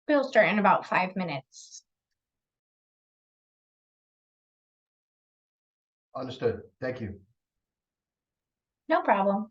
We'll start in about 5 minutes. Understood. Thank you. No problem.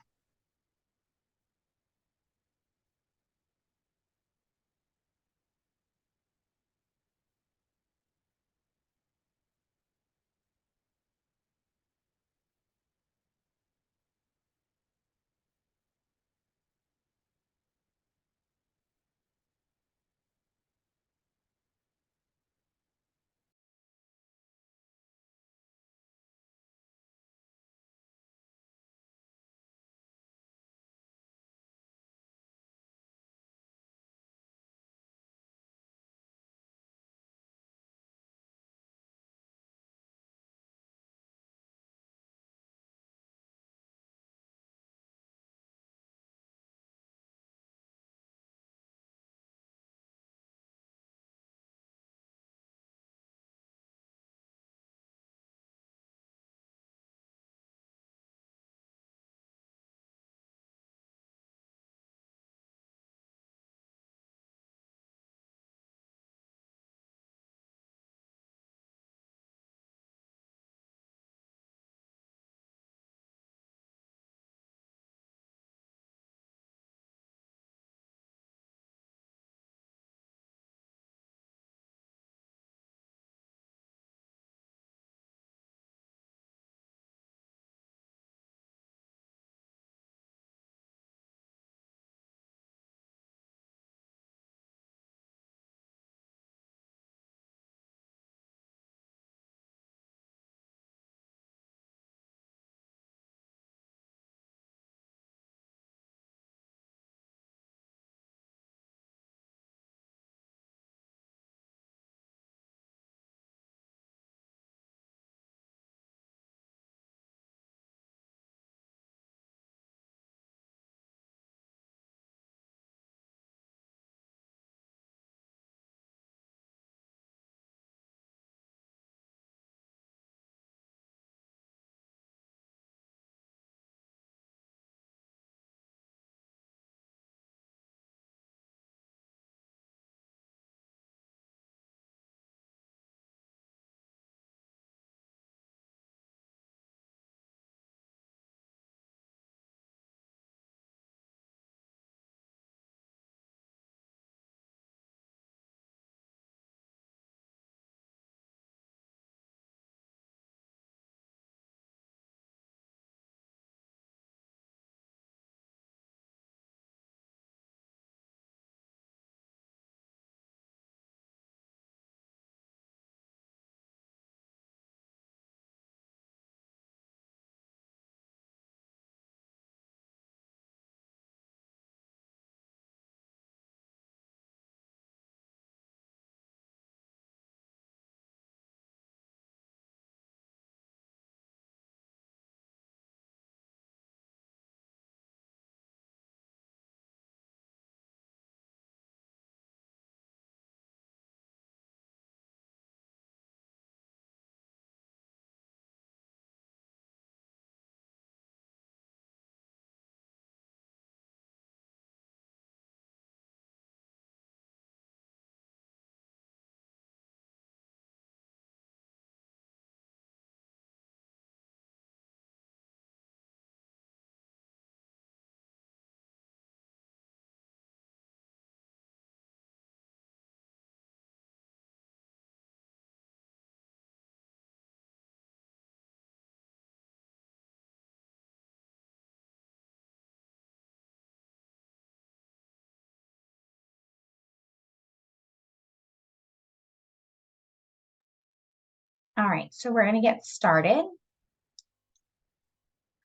All right, so we're going to get started.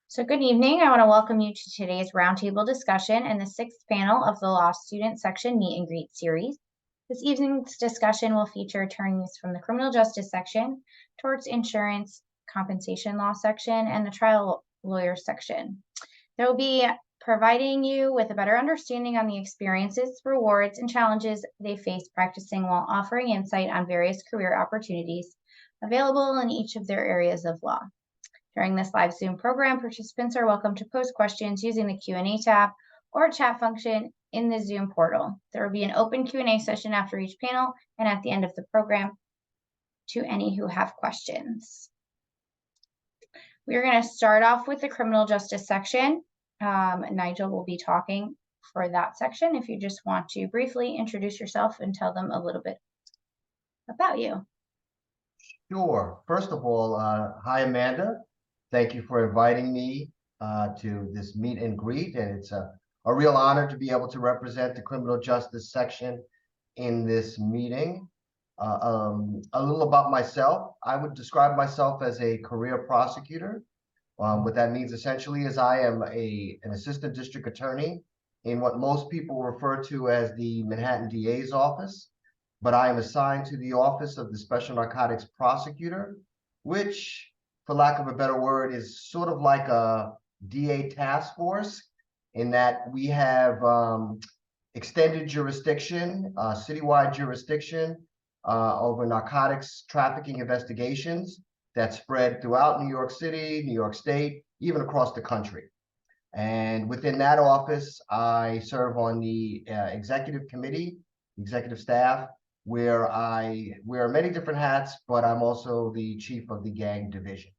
So good evening. I want to welcome you to today's roundtable discussion and the 6th panel of the Law Student Section Meet and Greet series. This evening's discussion will feature attorneys from the Criminal Justice Section, Torts, Insurance, Compensation Law Section, and the Trial Lawyer Section. They will be providing you with a better understanding on the experiences, rewards, and challenges they face practicing while offering insight on various career opportunities available in each of their areas of law. During this live Zoom program, participants are welcome to post questions using the Q&A tab or chat function in the Zoom portal. There will be an open Q&A session after each panel and at the end of the program to any who have questions. We're going to start off with the criminal justice section. Nigel will be talking for that section. If you just want to briefly introduce yourself and tell them a little bit about you. Sure. First of all, hi, Amanda. Thank you for inviting me to this meet and greet. And it's a real honor to be able to represent the criminal justice section in this meeting. A little about myself. I would describe myself as a career prosecutor. What that means essentially is I am an assistant district attorney in what most people refer to as the Manhattan DA's office, but I am assigned to the office of the Special Narcotics Prosecutor, which, for lack of a better word, is sort of like a DA task force in that we have extended jurisdiction, citywide jurisdiction over narcotics trafficking investigations that spread throughout New York City, New York State, even across the country. And within that office, I serve on the executive committee, executive staff, where I wear many different hats, but I'm also the chief of the gang division.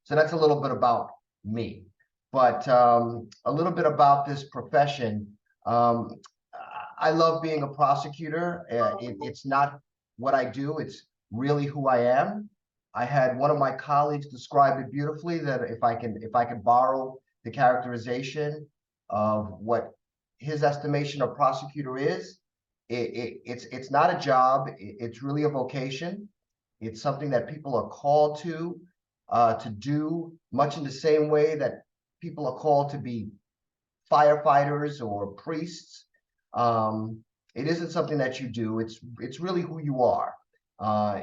So that's a little bit about me. But a little bit about this profession. I love being a prosecutor. It's not what I do, it's really who I am. I had one of my colleagues describe it beautifully, that if I can borrow the characterization of what his estimation of prosecutor is, it's not a job, it's really a vocation. It's something that people are called to do, much in the same way that people are called to be firefighters or priests. It isn't something that you do, it's really who you are,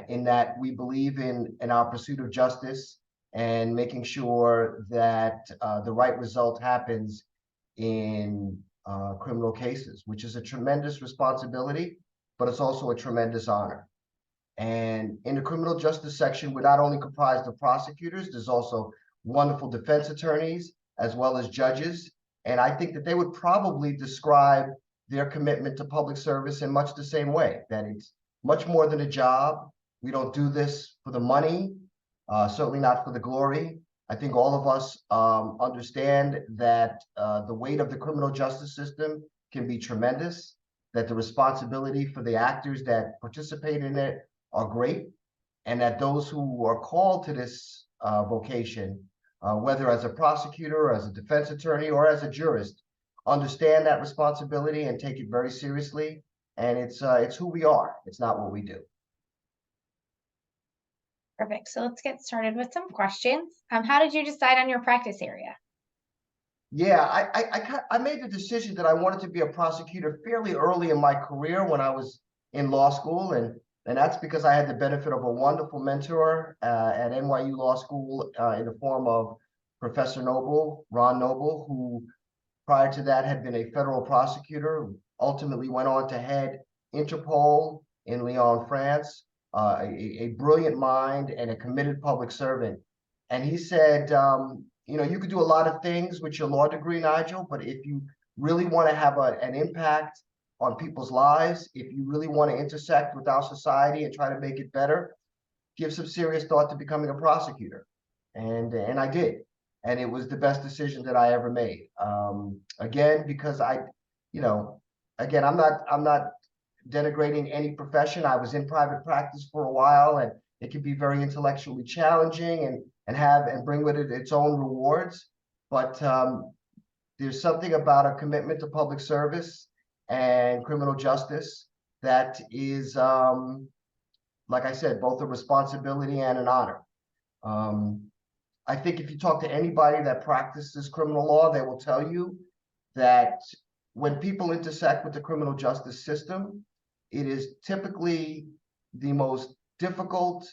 in that we believe in our pursuit of justice and making sure that the right result happens in criminal cases, which is a tremendous responsibility, but it's also a tremendous honor. And in the criminal justice section, we're not only comprised of prosecutors, there's also wonderful defense attorneys as well as judges. And I think that they would probably describe their commitment to public service in much the same way, that it's much more than a job. We don't do this for the money, certainly not for the glory. I think all of us understand that the weight of the criminal justice system can be tremendous, that the responsibility for the actors that participate in it are great, and that those who are called to this vocation, whether as a prosecutor, as a defense attorney, or as a jurist, understand that responsibility and take it very seriously. And it's who we are. It's not what we do. Perfect. So let's get started with some questions. How did you decide on your practice area? Yeah, I made the decision that I wanted to be a prosecutor fairly early in my career when I was in law school, and that's because I had the benefit of a wonderful mentor at NYU Law School in the form of Professor Noble, Ron Noble, who prior to that had been a federal prosecutor, ultimately went on to head Interpol in Lyon, France, a brilliant mind and a committed public servant. And he said, you know, you could do a lot of things with your law degree, Nigel, but if you really want to have an impact on people's lives, if you really want to intersect with our society and try to make it better, give some serious thought to becoming a prosecutor. And I did. And it was the best decision that I ever made. Again, because again, I'm not denigrating any profession. I was in private practice for a while, and it can be very intellectually challenging and bring with it its own rewards. But there's something about a commitment to public service and criminal justice that is, like I said, both a responsibility and an honor. I think if you talk to anybody that practices criminal law, they will tell you that when people intersect with the criminal justice system, it is typically the most difficult,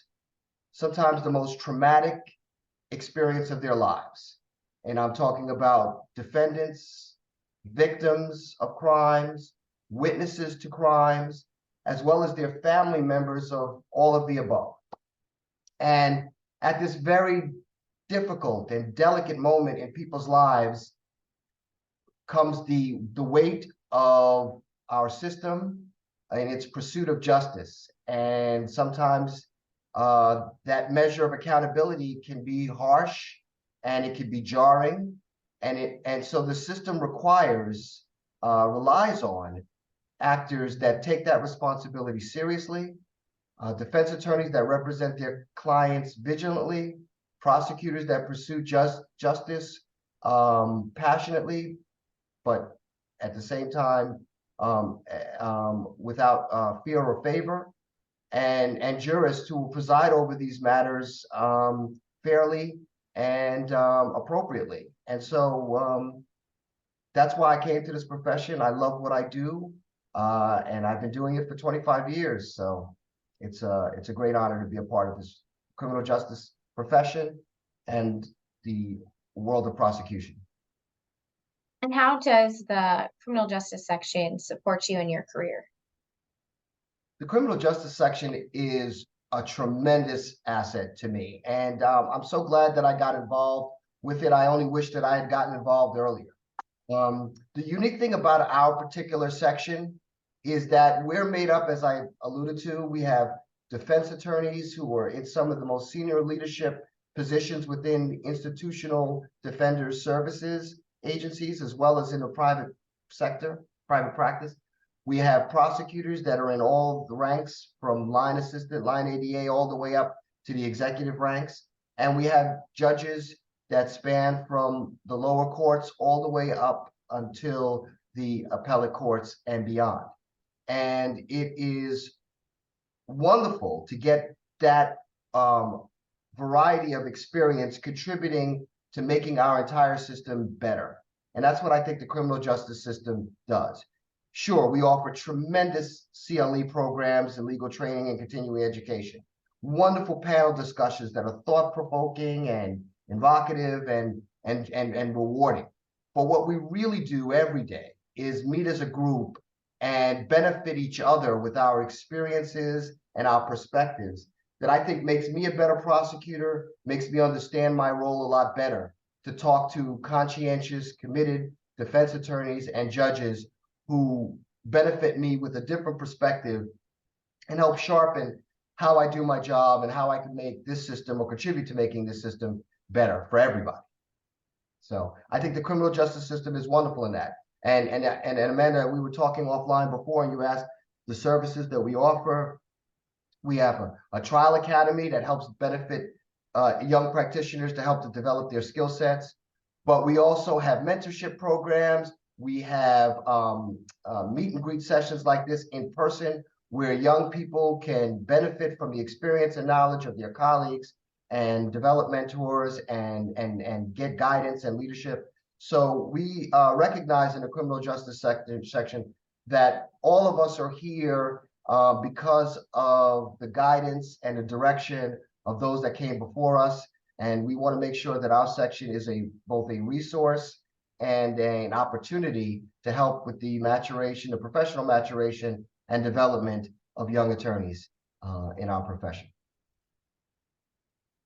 sometimes the most traumatic experience of their lives. And I'm talking about defendants, victims of crimes, witnesses to crimes, as well as their family members of all of the above. And at this very difficult and delicate moment in people's lives comes the weight of our system in its pursuit of justice. And sometimes that measure of accountability can be harsh and it can be jarring. And so the system relies on actors that take that responsibility seriously, defense attorneys that represent their clients vigilantly, prosecutors that pursue justice passionately, but at the same time without fear or favor, and jurists who will preside over these matters fairly and appropriately. And so that's why I came to this profession. I love what I do, and I've been doing it for 25 years. So it's a great honor to be a part of this criminal justice profession and the world of prosecution. And how does the criminal justice section support you in your career? The criminal justice section is a tremendous asset to me, and I'm so glad that I got involved with it. I only wish that I had gotten involved earlier. The unique thing about our particular section is that we're made up, as I alluded to, we have defense attorneys who are in some of the most senior leadership positions within institutional defenders services agencies, as well as in the private sector, private practice. We have prosecutors that are in all the ranks, from line assistant, line ADA, all the way up to the executive ranks. And we have judges that span from the lower courts all the way up until the appellate courts and beyond. And it is wonderful to get that variety of experience contributing to making our entire system better. And that's what I think the criminal justice system does. Sure, we offer tremendous CLE programs and legal training and continuing education. Wonderful panel discussions that are thought-provoking and evocative and rewarding. But what we really do every day is meet as a group and benefit each other with our experiences and our perspectives that I think makes me a better prosecutor, makes me understand my role a lot better, to talk to conscientious, committed defense attorneys and judges who benefit me with a different perspective and help sharpen how I do my job and how I can make this system or contribute to making this system better for everybody. So I think the criminal justice system is wonderful in that. And Amanda, we were talking offline before, and you asked the services that we offer. We have a trial academy that helps benefit young practitioners to help to develop their skill sets. But we also have mentorship programs. We have meet and greet sessions like this in person, where young people can benefit from the experience and knowledge of their colleagues and develop mentors and get guidance and leadership. So we recognize in the criminal justice section that all of us are here because of the guidance and the direction of those that came before us. And we want to make sure that our section is both a resource and an opportunity to help with the maturation, the professional maturation and development of young attorneys in our profession.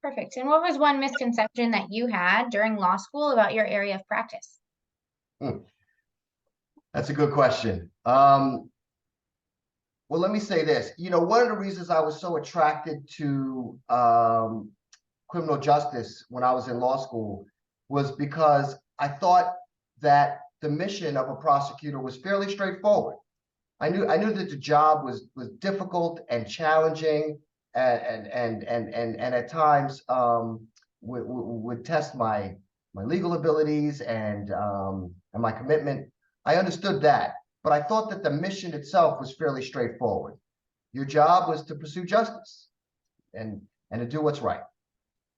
Perfect. And what was one misconception that you had during law school about your area of practice? That's a good question. Well, let me say this. One of the reasons I was so attracted to criminal justice when I was in law school was because I thought that the mission of a prosecutor was fairly straightforward. I knew that the job was difficult and challenging, and at times would test my legal abilities and my commitment. I understood that, but I thought that the mission itself was fairly straightforward. Your job was to pursue justice and to do what's right.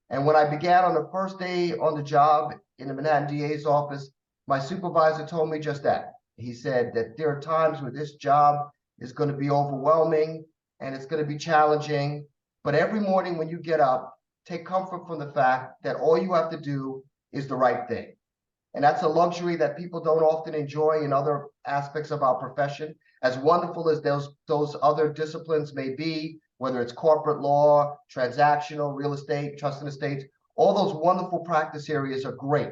And when I began on the first day on the job in the Manhattan DA's office, my supervisor told me just that. He said that there are times where this job is going to be overwhelming and it's going to be challenging, but every morning when you get up, take comfort from the fact that all you have to do is the right thing. And that's a luxury that people don't often enjoy in other aspects of our profession. As wonderful as those other disciplines may be, whether it's corporate law, transactional, real estate, trust and estates, all those wonderful practice areas are great.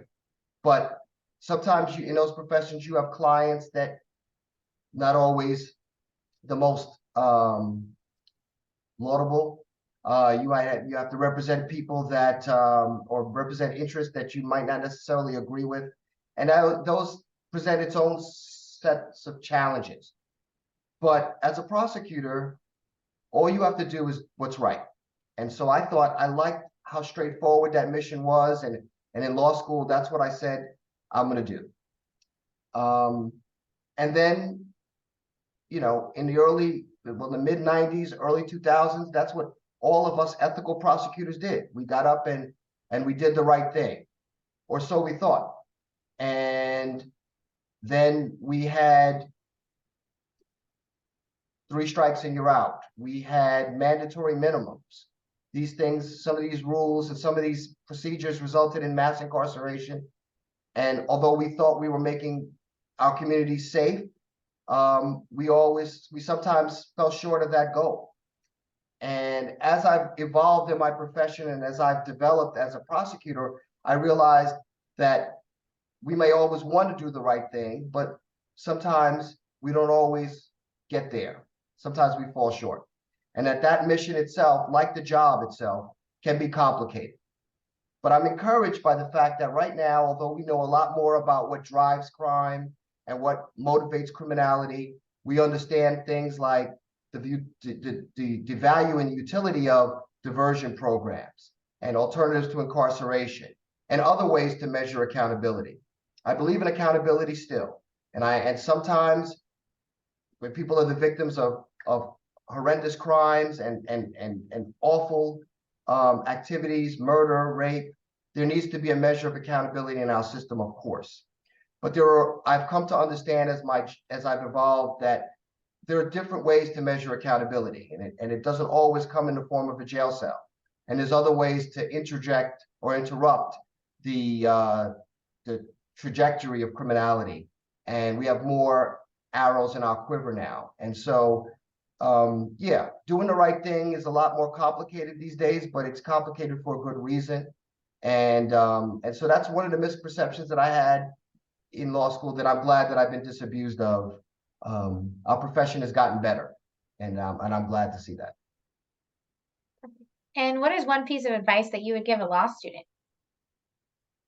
But sometimes in those professions, you have clients that not always the most laudable. You have to represent people that or represent interests that you might not necessarily agree with, and those present its own sets of challenges. But as a prosecutor, all you have to do is what's right. And so I thought I liked how straightforward that mission was, and in law school, that's what I said I'm going to do. And then, in the mid 90s, early 2000s, that's what all of us ethical prosecutors did. We got up and we did the right thing, or so we thought. And then we had 3 strikes and you're out. We had mandatory minimums. These things, some of these rules and some of these procedures resulted in mass incarceration. And although we thought we were making our communities safe, we sometimes fell short of that goal. And as I've evolved in my profession and as I've developed as a prosecutor, I realized that we may always want to do the right thing, but sometimes we don't always get there. Sometimes we fall short. And that mission itself, like the job itself, can be complicated. But I'm encouraged by the fact that right now, although we know a lot more about what drives crime and what motivates criminality, we understand things like the value and utility of diversion programs and alternatives to incarceration and other ways to measure accountability. I believe in accountability still. And sometimes when people are the victims of horrendous crimes and awful activities, murder, rape, there needs to be a measure of accountability in our system, of course. But I've come to understand as I've evolved that there are different ways to measure accountability, and it doesn't always come in the form of a jail cell. And there's other ways to interject or interrupt the trajectory of criminality. And we have more arrows in our quiver now. And so, yeah, doing the right thing is a lot more complicated these days, but it's complicated for a good reason. And so that's one of the misperceptions that I had in law school that I'm glad that I've been disabused of. Our profession has gotten better, and I'm glad to see that. And what is one piece of advice that you would give a law student?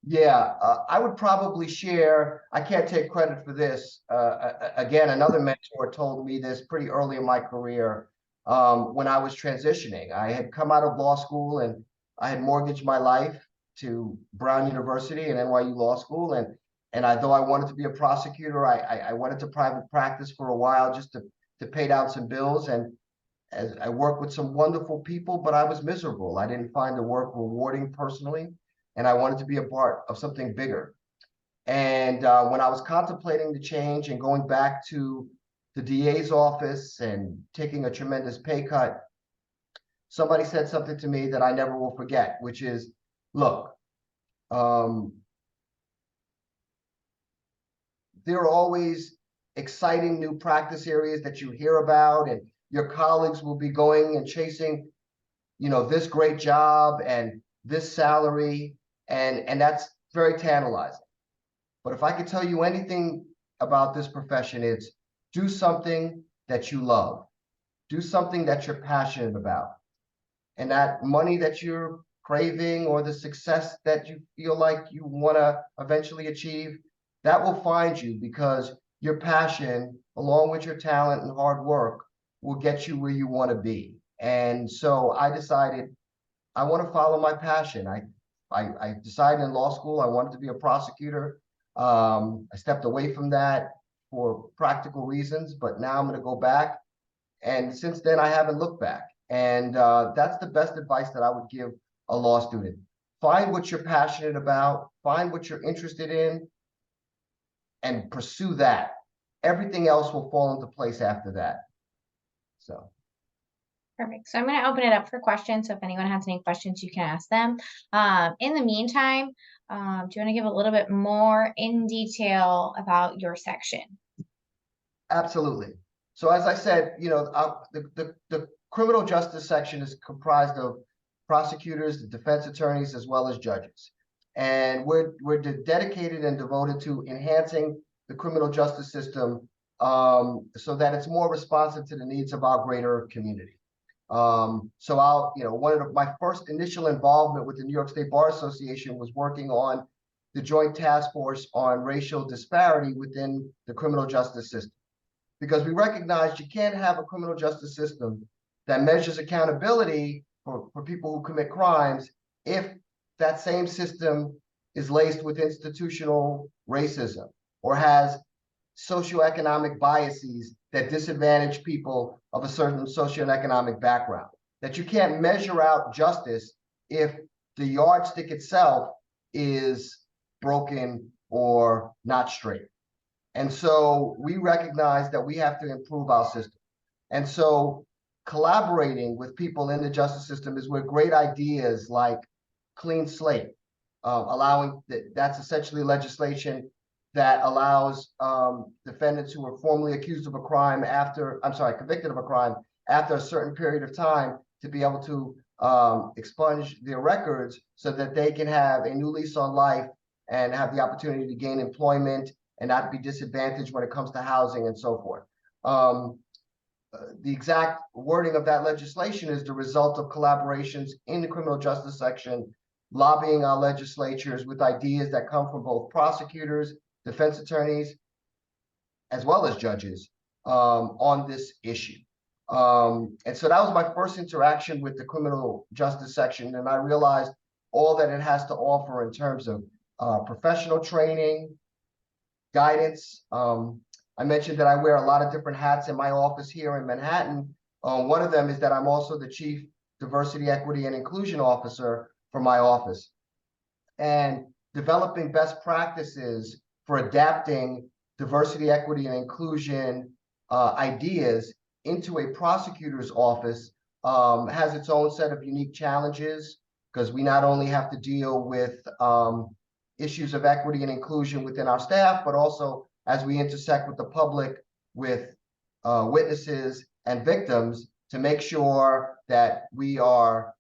Yeah, I would probably share, I can't take credit for this. Again, another mentor told me this pretty early in my career when I was transitioning. I had come out of law school and I had mortgaged my life to Brown University and NYU Law School. And though I wanted to be a prosecutor, I went into private practice for a while just to pay down some bills. And as I worked with some wonderful people, but I was miserable. I didn't find the work rewarding personally. And I wanted to be a part of something bigger. And when I was contemplating the change and going back to the DA's office and taking a tremendous pay cut, somebody said something to me that I never will forget, which is, look, there are always exciting new practice areas that you hear about, and your colleagues will be going and chasing, this great job and this salary. And that's very tantalizing. But if I could tell you anything about this profession, it's do something that you love. Do something that you're passionate about. And that money that you're craving or the success that you feel like you want to eventually achieve, that will find you because your passion, along with your talent and hard work, will get you where you want to be. And so I decided I want to follow my passion. I decided in law school I wanted to be a prosecutor. I stepped away from that for practical reasons, but now I'm going to go back. And since then, I haven't looked back. And that's the best advice that I would give a law student. Find what you're passionate about, find what you're interested in, and pursue that. Everything else will fall into place after that. So. Perfect. So I'm going to open it up for questions. So if anyone has any questions, you can ask them. In the meantime, do you want to give a little bit more in detail about your section? Absolutely. So as I said, the criminal justice section is comprised of prosecutors, the defense attorneys, as well as judges. And we're dedicated and devoted to enhancing the criminal justice system so that it's more responsive to the needs of our greater community. So one of my first initial involvement with the New York State Bar Association was working on the Joint Task Force on Racial Disparity within the criminal justice system. Because we recognize you can't have a criminal justice system that measures accountability for people who commit crimes if that same system is laced with institutional racism or has socioeconomic biases that disadvantage people of a certain socioeconomic background. That you can't measure out justice if the yardstick itself is broken or not straight. And so we recognize that we have to improve our system. And so collaborating with people in the justice system is where great ideas like clean slate, that's essentially legislation that allows defendants who were formerly accused of a crime convicted of a crime after a certain period of time to be able to expunge their records so that they can have a new lease on life and have the opportunity to gain employment and not be disadvantaged when it comes to housing and so forth. The exact wording of that legislation is the result of collaborations in the criminal justice section, lobbying our legislatures with ideas that come from both prosecutors, defense attorneys, as well as judges on this issue. And so that was my first interaction with the criminal justice section, and I realized all that it has to offer in terms of professional training, guidance. I mentioned that I wear a lot of different hats in my office here in Manhattan. One of them is that I'm also the Chief Diversity, Equity, and Inclusion Officer for my office. And developing best practices for adapting diversity, equity, and inclusion ideas into a prosecutor's office has its own set of unique challenges, because we not only have to deal with issues of equity and inclusion within our staff, but also as we intersect with the public, with witnesses and victims, to make sure that we are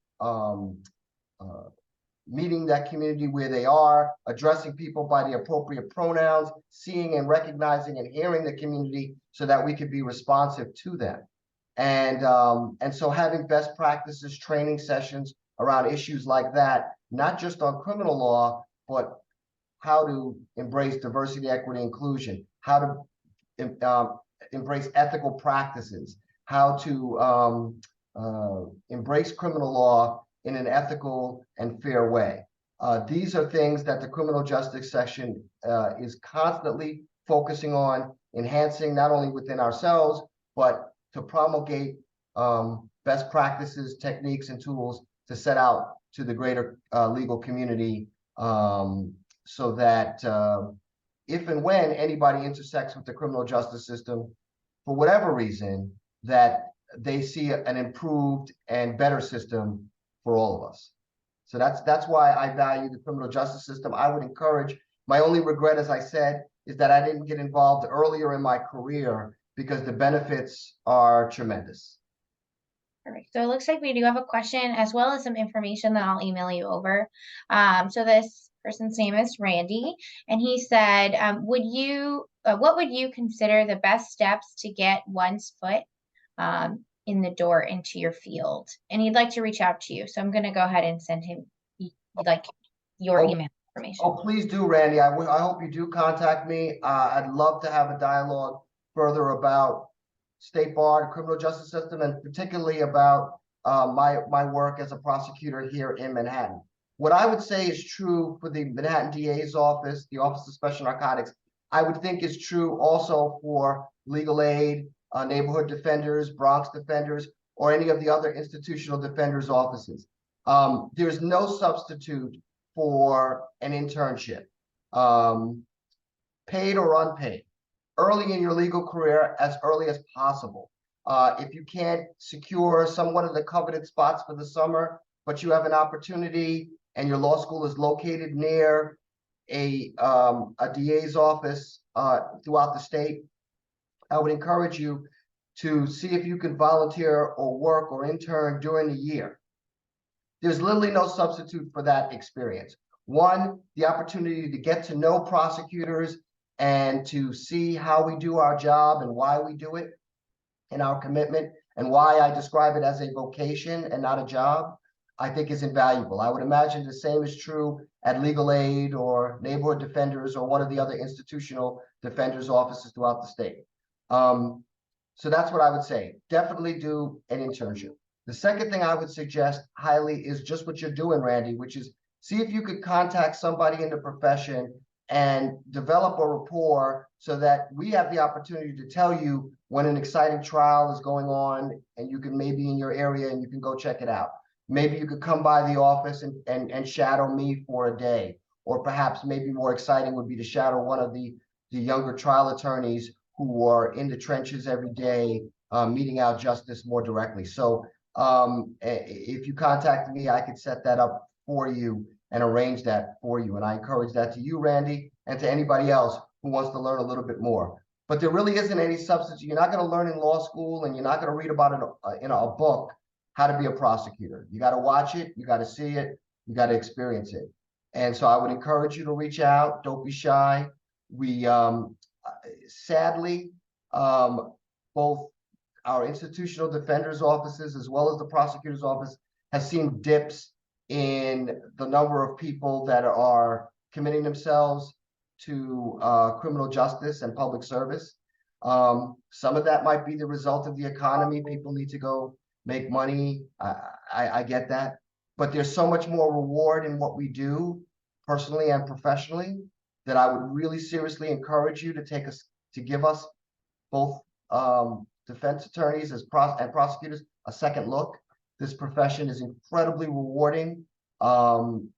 meeting that community where they are, addressing people by the appropriate pronouns, seeing and recognizing and hearing the community so that we can be responsive to them. And so having best practices, training sessions around issues like that, not just on criminal law, but how to embrace diversity, equity, inclusion, how to embrace ethical practices, how to embrace criminal law in an ethical and fair way. These are things that the criminal justice section is constantly focusing on, enhancing not only within ourselves, but to promulgate best practices, techniques, and tools to set out to the greater legal community, so that if and when anybody intersects with the criminal justice system, for whatever reason, that they see an improved and better system for all of us. So that's why I value the criminal justice system. I would encourage, my only regret, as I said, is that I didn't get involved earlier in my career, because the benefits are tremendous. Perfect. So it looks like we do have a question as well as some information that I'll email you over. So this person's name is Randy, and he said, what would you consider the best steps to get one's foot in the door into your field? And he'd like to reach out to you. So I'm going to go ahead and send him your email information. Oh, please do, Randy. I hope you do contact me. I'd love to have a dialogue further about state bar, criminal justice system, and particularly about my work as a prosecutor here in Manhattan. What I would say is true for the Manhattan DA's office, the Office of Special Narcotics, I would think is true also for legal aid, neighborhood defenders, Bronx defenders, or any of the other institutional defenders' offices. There's no substitute for an internship, paid or unpaid, early in your legal career, as early as possible. If you can't secure somewhat of the coveted spots for the summer, but you have an opportunity and your law school is located near a DA's office throughout the state, I would encourage you to see if you can volunteer or work or intern during the year. There's literally no substitute for that experience. One, the opportunity to get to know prosecutors, and to see how we do our job and why we do it and our commitment and why I describe it as a vocation and not a job, I think is invaluable. I would imagine the same is true at legal aid or neighborhood defenders or one of the other institutional defenders offices throughout the state. So that's what I would say. Definitely do an internship. The second thing I would suggest highly is just what you're doing, Randy, which is see if you could contact somebody in the profession and develop a rapport so that we have the opportunity to tell you when an exciting trial is going on and you can maybe in your area and you can go check it out. Maybe you could come by the office and shadow me for a day, or perhaps maybe more exciting would be to shadow one of the younger trial attorneys who are in the trenches every day, meting out justice more directly. So if you contacted me, I could set that up for you and arrange that for you. And I encourage that to you, Randy, and to anybody else who wants to learn a little bit more. But there really isn't any substitute. You're not going to learn in law school, and you're not going to read about it in a book how to be a prosecutor. You got to watch it, you got to see it, you got to experience it. And so I would encourage you to reach out. Don't be shy. We sadly, both our institutional defenders offices as well as the prosecutor's office has seen dips in the number of people that are committing themselves to criminal justice and public service. Some of that might be the result of the economy. People need to go make money. I get that. But there's so much more reward in what we do personally and professionally that I would really seriously encourage you to give us both defense attorneys and prosecutors a second look. This profession is incredibly rewarding. Some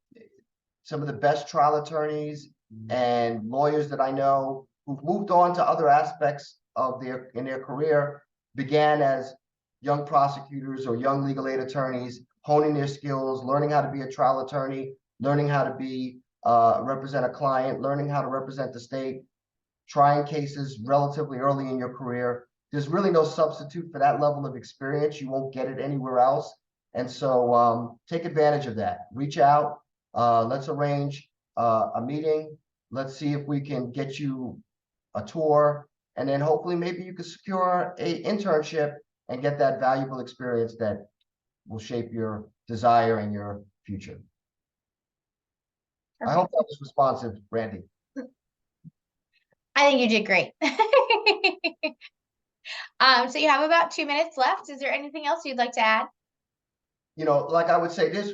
of the best trial attorneys and lawyers that I know who've moved on to other aspects of in their career began as young prosecutors or young legal aid attorneys, honing their skills, learning how to be a trial attorney, learning how to be represent a client, learning how to represent the state, trying cases relatively early in your career. There's really no substitute for that level of experience. You won't get it anywhere else. And so take advantage of that. Reach out. Let's arrange a meeting. Let's see if we can get you a tour. And then hopefully maybe you can secure an internship and get that valuable experience that will shape your desire and your future. I hope that was responsive, Randy. I think you did great. So you have about 2 minutes left. Is there anything else you'd like to add? You know, like I would say, there's,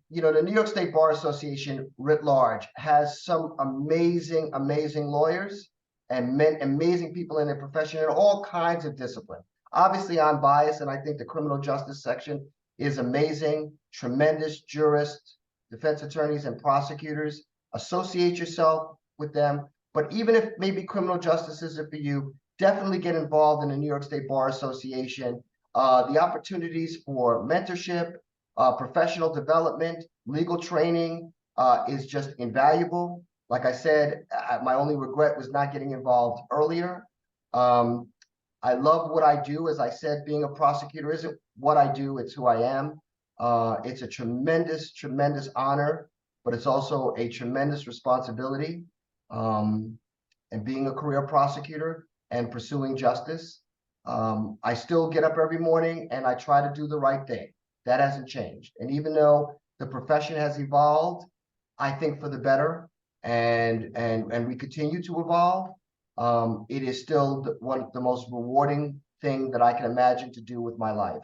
you know, the New York State Bar Association writ large has some amazing, amazing lawyers and amazing people in their profession in all kinds of discipline. Obviously, I'm biased, and I think the criminal justice section is amazing, tremendous jurists, defense attorneys, and prosecutors. Associate yourself with them. But even if maybe criminal justice isn't for you, definitely get involved in the New York State Bar Association. The opportunities for mentorship, professional development, legal training is just invaluable. Like I said, my only regret was not getting involved earlier. I love what I do. As I said, being a prosecutor isn't what I do, it's who I am. It's a tremendous, tremendous honor, but it's also a tremendous responsibility. And being a career prosecutor and pursuing justice, I still get up every morning and I try to do the right thing. That hasn't changed. And even though the profession has evolved, I think for the better, and we continue to evolve, it is still one of the most rewarding thing that I can imagine to do with my life.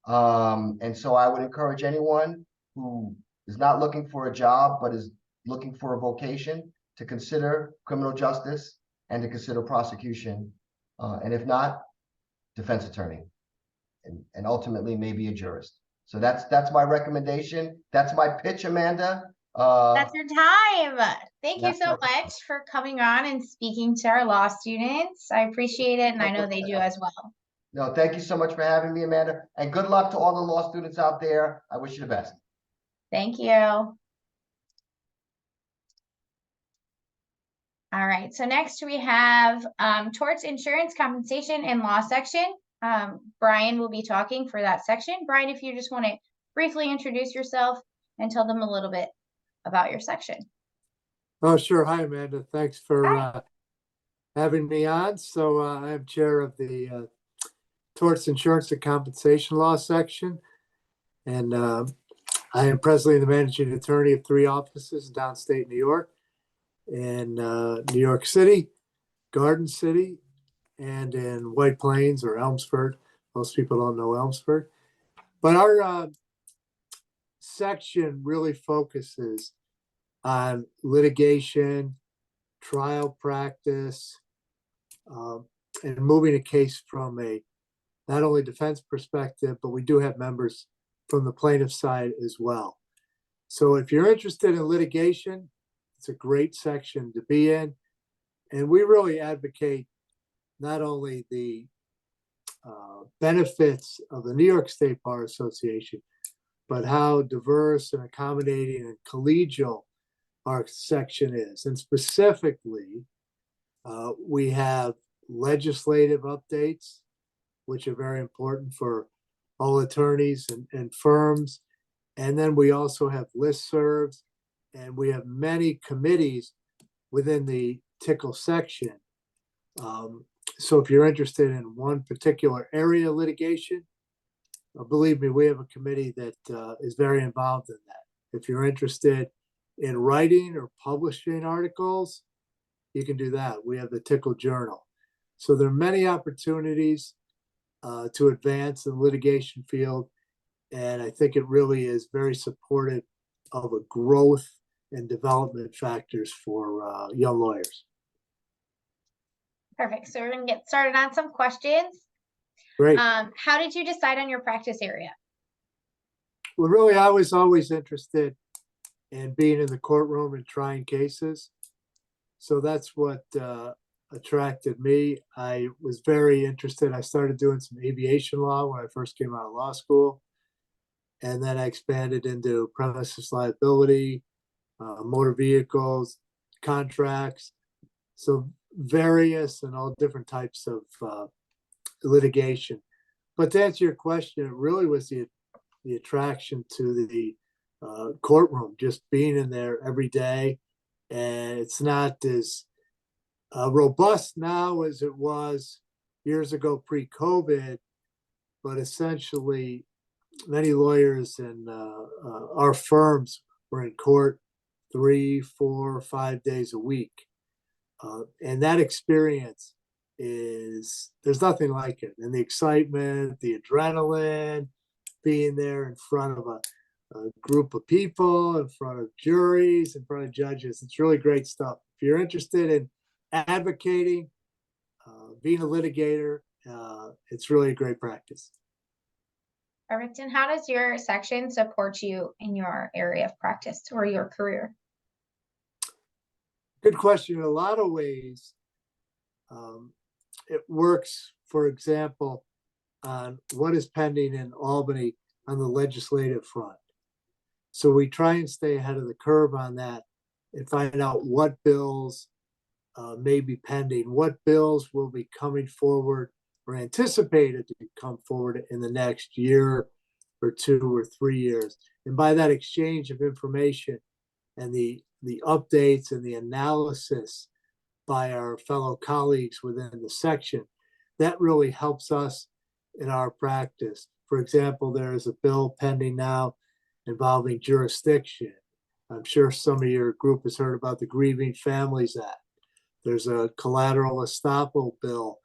And so I would encourage anyone who is not looking for a job, but is looking for a vocation, to consider criminal justice and to consider prosecution. And if not, defense attorney, and ultimately maybe a jurist. So that's my recommendation. That's my pitch, Amanda. That's your time. Thank you so much for coming on and speaking to our law students. I appreciate it, and I know they do as well. No, thank you so much for having me, Amanda, and good luck to all the law students out there. I wish you the best. Thank you. All right, so next we have torts, insurance, compensation, and law section. Brian will be talking for that section. Brian, if you just want to briefly introduce yourself and tell them a little bit about your section. Oh, sure. Hi, Amanda. Thanks for having me on. So I am chair of the Torts, Insurance, and Compensation Law section. And I am presently the managing attorney of 3 offices in downstate New York, in New York City, Garden City, and in White Plains or Elmsford. Most people don't know Elmsford. But our section really focuses on litigation, trial practice, and moving a case from a not only defense perspective, but we do have members from the plaintiff side as well. So if you're interested in litigation, it's a great section to be in. And we really advocate not only the benefits of the New York State Bar Association, but how diverse and accommodating and collegial our section is. And specifically, we have legislative updates, which are very important for all attorneys and firms. And then we also have listservs, and we have many committees within the tickle section. So if you're interested in one particular area of litigation, believe me, we have a committee that is very involved in that. If you're interested in writing or publishing articles, you can do that. We have the Tickle Journal. So there are many opportunities to advance in the litigation field. And I think it really is very supportive of a growth and development factors for young lawyers. Perfect. So we're going to get started on some questions. Great. How did you decide on your practice area? Well, really, I was always interested in being in the courtroom and trying cases. So that's what attracted me. I was very interested. I started doing some aviation law when I first came out of law school. And then I expanded into premises liability, motor vehicles, contracts. So various and all different types of litigation. But to answer your question, it really was the attraction to the courtroom, just being in there every day. And it's not as robust now as it was years ago pre-COVID, but essentially many lawyers in our firms were in court 3, 4, 5 days a week. And that experience there's nothing like it. And the excitement, the adrenaline, being there in front of a group of people, in front of juries, in front of judges, it's really great stuff. If you're interested in advocating, being a litigator, it's really a great practice. Perfect. And how does your section support you in your area of practice or your career? Good question. In a lot of ways, it works, for example, on what is pending in Albany on the legislative front. So we try and stay ahead of the curve on that and find out what bills may be pending, what bills will be coming forward or anticipated to come forward in the next year or 2 or 3 years. And by that exchange of information and the updates and the analysis by our fellow colleagues within the section, that really helps us in our practice. For example, there is a bill pending now involving jurisdiction. I'm sure some of your group has heard about the Grieving Families Act. There's a collateral estoppel bill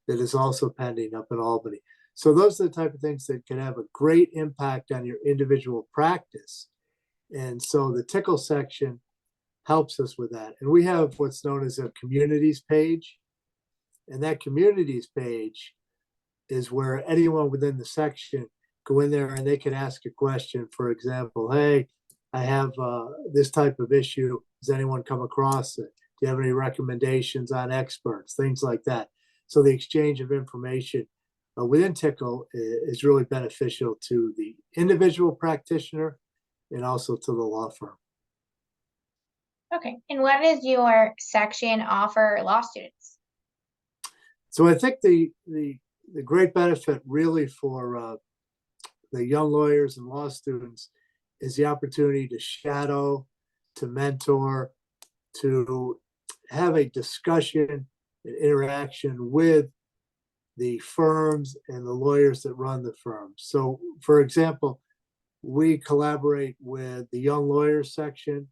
that is also pending up in Albany. So those are the type of things that can have a great impact on your individual practice. And so the Tickle section helps us with that. And we have what's known as a communities page. And that communities page is where anyone within the section go in there and they can ask a question. For example, hey, I have this type of issue. Has anyone come across it? Do you have any recommendations on experts? Things like that. So the exchange of information within Tickle is really beneficial to the individual practitioner and also to the law firm. Okay. And what does your section offer law students? So I think the great benefit really for the young lawyers and law students is the opportunity to shadow, to mentor, to have a discussion and interaction with the firms and the lawyers that run the firms. So, for example, we collaborate with the young lawyers section.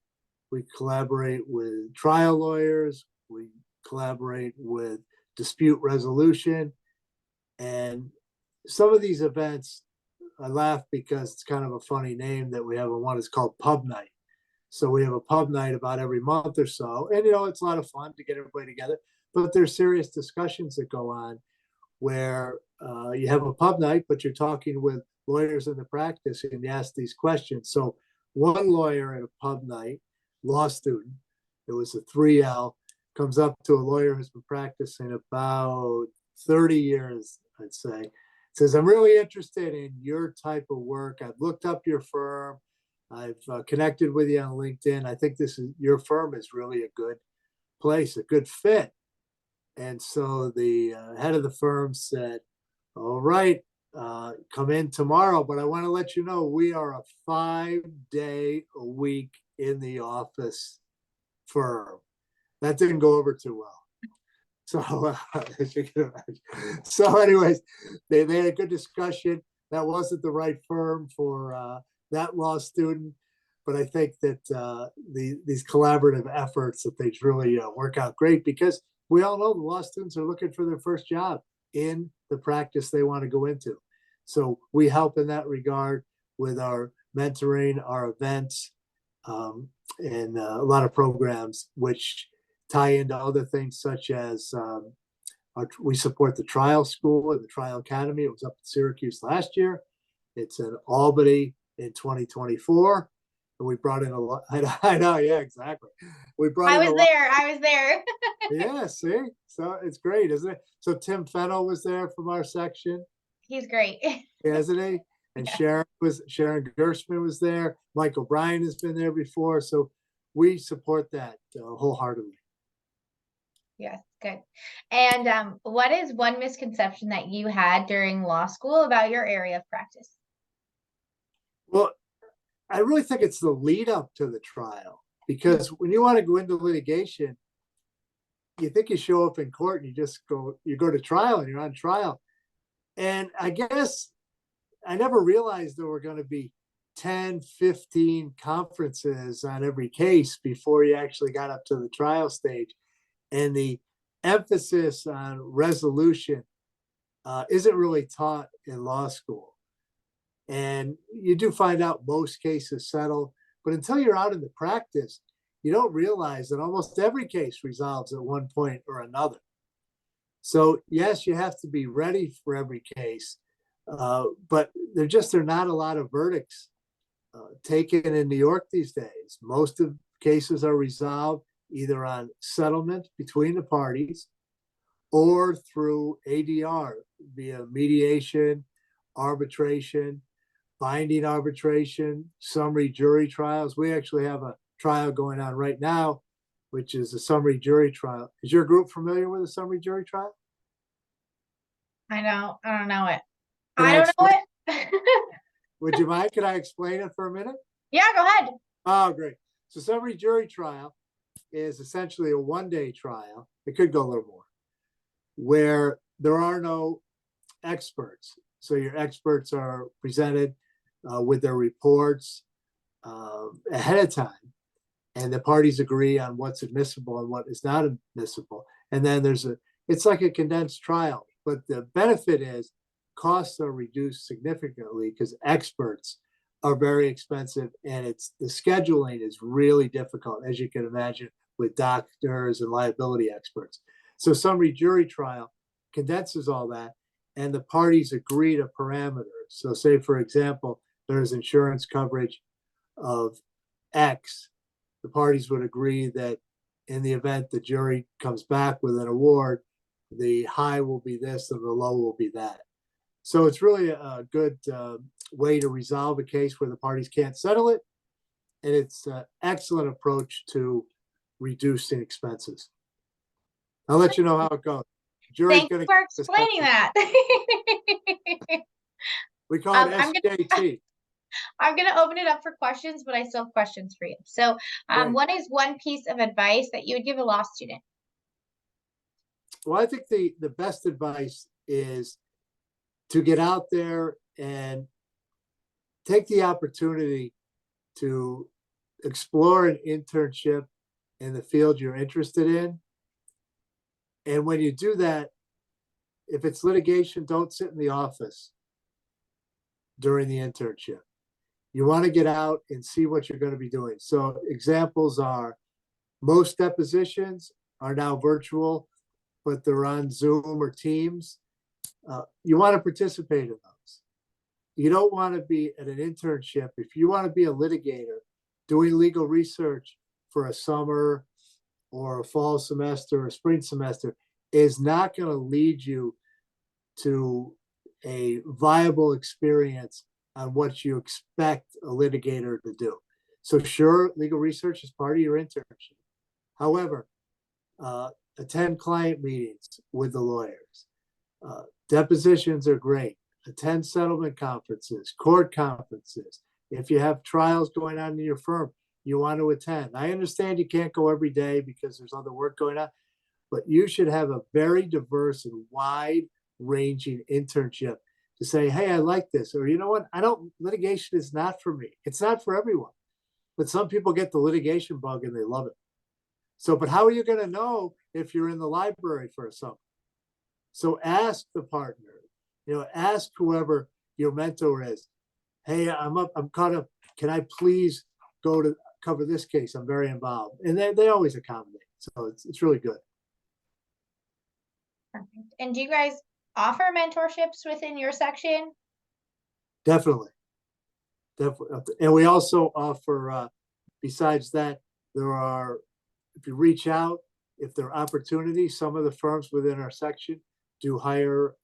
We collaborate with trial lawyers. We collaborate with dispute resolution. And some of these events, I laugh because it's kind of a funny name that we have. One is called Pub Night. So we have a pub night about every month or so. And, it's a lot of fun to get everybody together. But there's serious discussions that go on where you have a pub night, but you're talking with lawyers in the practice and you ask these questions. So one lawyer at a pub night, law student, it was a 3L, comes up to a lawyer who's been practicing about 30 years, I'd say, says, I'm really interested in your type of work. I've looked up your firm. I've connected with you on LinkedIn. I think your firm is really a good place, a good fit. And so the head of the firm said, all right, come in tomorrow, but I want to let you know we are a 5-day-a-week in the office firm. That didn't go over too well. So, as you can imagine. So anyways, they had a good discussion. That wasn't the right firm for that law student, but I think that these collaborative efforts, that they really work out great, because we all know the law students are looking for their first job in the practice they want to go into. So we help in that regard with our mentoring, our events, and a lot of programs which tie into other things, such as we support the trial school and the trial academy. It was up in Syracuse last year. It's in Albany in 2024. And we brought in a lot. I know, yeah, exactly. We brought I was there. Yeah, see? So it's great, isn't it? So Tim Fennell was there from our section. He's great. Isn't he? And Yeah. Sharon Gershman was there. Mike O'Brien has been there before. So we support that wholeheartedly. Yes, good. And what is one misconception that you had during law school about your area of practice? Well, I really think it's the lead up to the trial, because when you want to go into litigation, you think you show up in court and you go to trial and you're on trial. And I guess I never realized there were going to be 10, 15 conferences on every case before you actually got up to the trial stage. And the emphasis on resolution isn't really taught in law school. And you do find out most cases settle, but until you're out in the practice, you don't realize that almost every case resolves at one point or another. So yes, you have to be ready for every case, but there are not a lot of verdicts taken in New York these days. Most of cases are resolved either on settlement between the parties or through ADR via mediation, arbitration, binding arbitration, summary jury trials. We actually have a trial going on right now, which is a summary jury trial. Is your group familiar with a summary jury trial? I don't know it. Can I don't know it. Would you mind? Can I explain it for a minute? Yeah, go ahead. Oh, great. So summary jury trial is essentially a one-day trial. It could go a little more, where there are no experts. So your experts are presented with their reports ahead of time, and the parties agree on what's admissible and what is not admissible. And then it's like a condensed trial, but the benefit is costs are reduced significantly because experts are very expensive, and the scheduling is really difficult, as you can imagine, with doctors and liability experts. So summary jury trial condenses all that, and the parties agree to parameters. So say, for example, there's insurance coverage of X. The parties would agree that in the event the jury comes back with an award, the high will be this and the low will be that. So it's really a good way to resolve a case where the parties can't settle it. And it's an excellent approach to reducing expenses. I'll let you know how it goes. Thanks for explaining that. We call it SJT. I'm going to open it up for questions, but I still have questions for you. So what is one piece of advice that you would give a law student? Well, I think the best advice is to get out there and take the opportunity to explore an internship in the field you're interested in. And when you do that, if it's litigation, don't sit in the office during the internship. You want to get out and see what you're going to be doing. So examples are, most depositions are now virtual, but they're on Zoom or Teams. You want to participate in those. You don't want to be at an internship. If you want to be a litigator doing legal research for a summer or a fall semester or a spring semester, is not going to lead you to a viable experience on what you expect a litigator to do. So sure, legal research is part of your internship. However, attend client meetings with the lawyers. Depositions are great. Attend settlement conferences, court conferences. If you have trials going on in your firm, you want to attend. I understand you can't go every day because there's other work going on, but you should have a very diverse and wide-ranging internship to say, hey, I like this, or you know what, litigation is not for me. It's not for everyone, but some people get the litigation bug and they love it. So, but how are you going to know if you're in the library for a summer? So ask the partner, ask whoever your mentor is, hey, I'm caught up. Can I please go to cover this case? I'm very involved. And they always accommodate. So it's really good. Perfect. And do you guys offer mentorships within your section? Definitely. And we also offer, besides that, if you reach out, if there are opportunities, some of the firms within our section do hire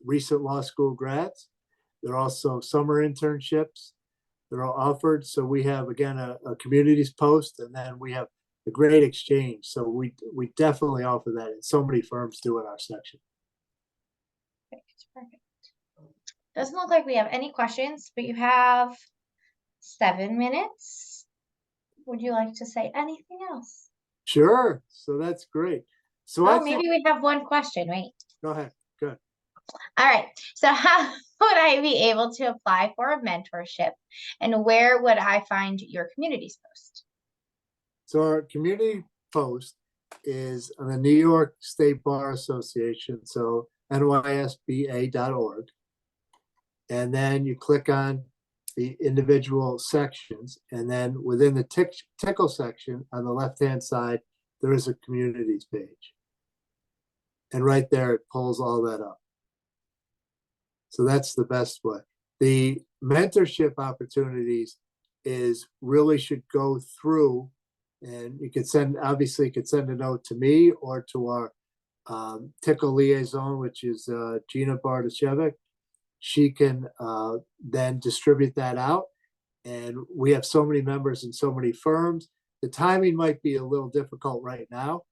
recent law school grads. There are also summer internships that are offered. So we have, again, a communities post, and then we have a great exchange. So we definitely offer that, and so many firms do in our section. Perfect. Doesn't look like we have any questions, but you have 7 minutes. Would you like to say anything else? Sure. So that's great. So maybe we have one question. Wait. Go ahead. Good. All right. So how would I be able to apply for a mentorship, and where would I find your communities post? So our community post is on the New York State Bar Association, so NYSBA.org. And then you click on the individual sections, and then within the tickle section on the left-hand side, there is a communities page. And right there, it pulls all that up. So that's the best way. The mentorship opportunities should go through, and you could send a note to me or to our tickle liaison, which is Gina Bardashevich. She can then distribute that out. And we have so many members in so many firms. The timing might be a little difficult right now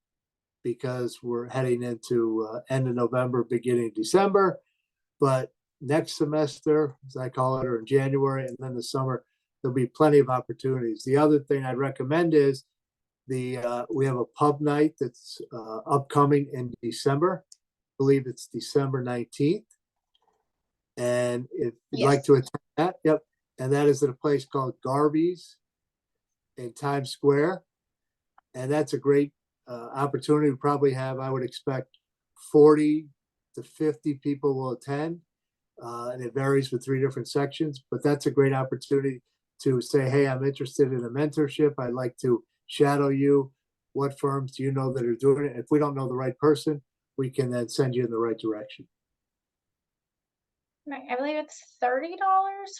because we're heading into end of November, beginning of December. But next semester, as I call it, or in January, and then the summer, there'll be plenty of opportunities. The other thing I'd recommend is we have a pub night that's upcoming in December. I believe it's December 19th. And if you'd like to attend that, yep. And that is at a place called Garvey's in Times Square. And that's a great opportunity. We probably have, I would expect 40 to 50 people will attend. And it varies with 3 different sections, but that's a great opportunity to say, hey, I'm interested in a mentorship. I'd like to shadow you. What firms do you know that are doing it? If we don't know the right person, we can then send you in the right direction. Right. I believe it's $30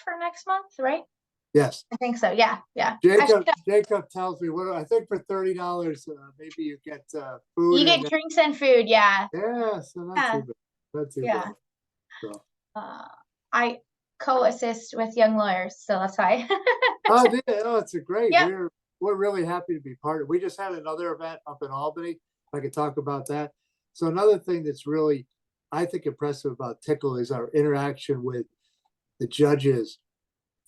for next month, right? Yes. I think so. Yeah. Jacob tells me, I think for $30, maybe you get food. You get drinks and food. Yeah. Yeah. So not too bad. Not too bad. So. I co-assist with young lawyers, so that's why. It's a great. Yep. We're really happy to be part of it. We just had another event up in Albany. I could talk about that. So another thing that's really, I think, impressive about Tickle is our interaction with the judges,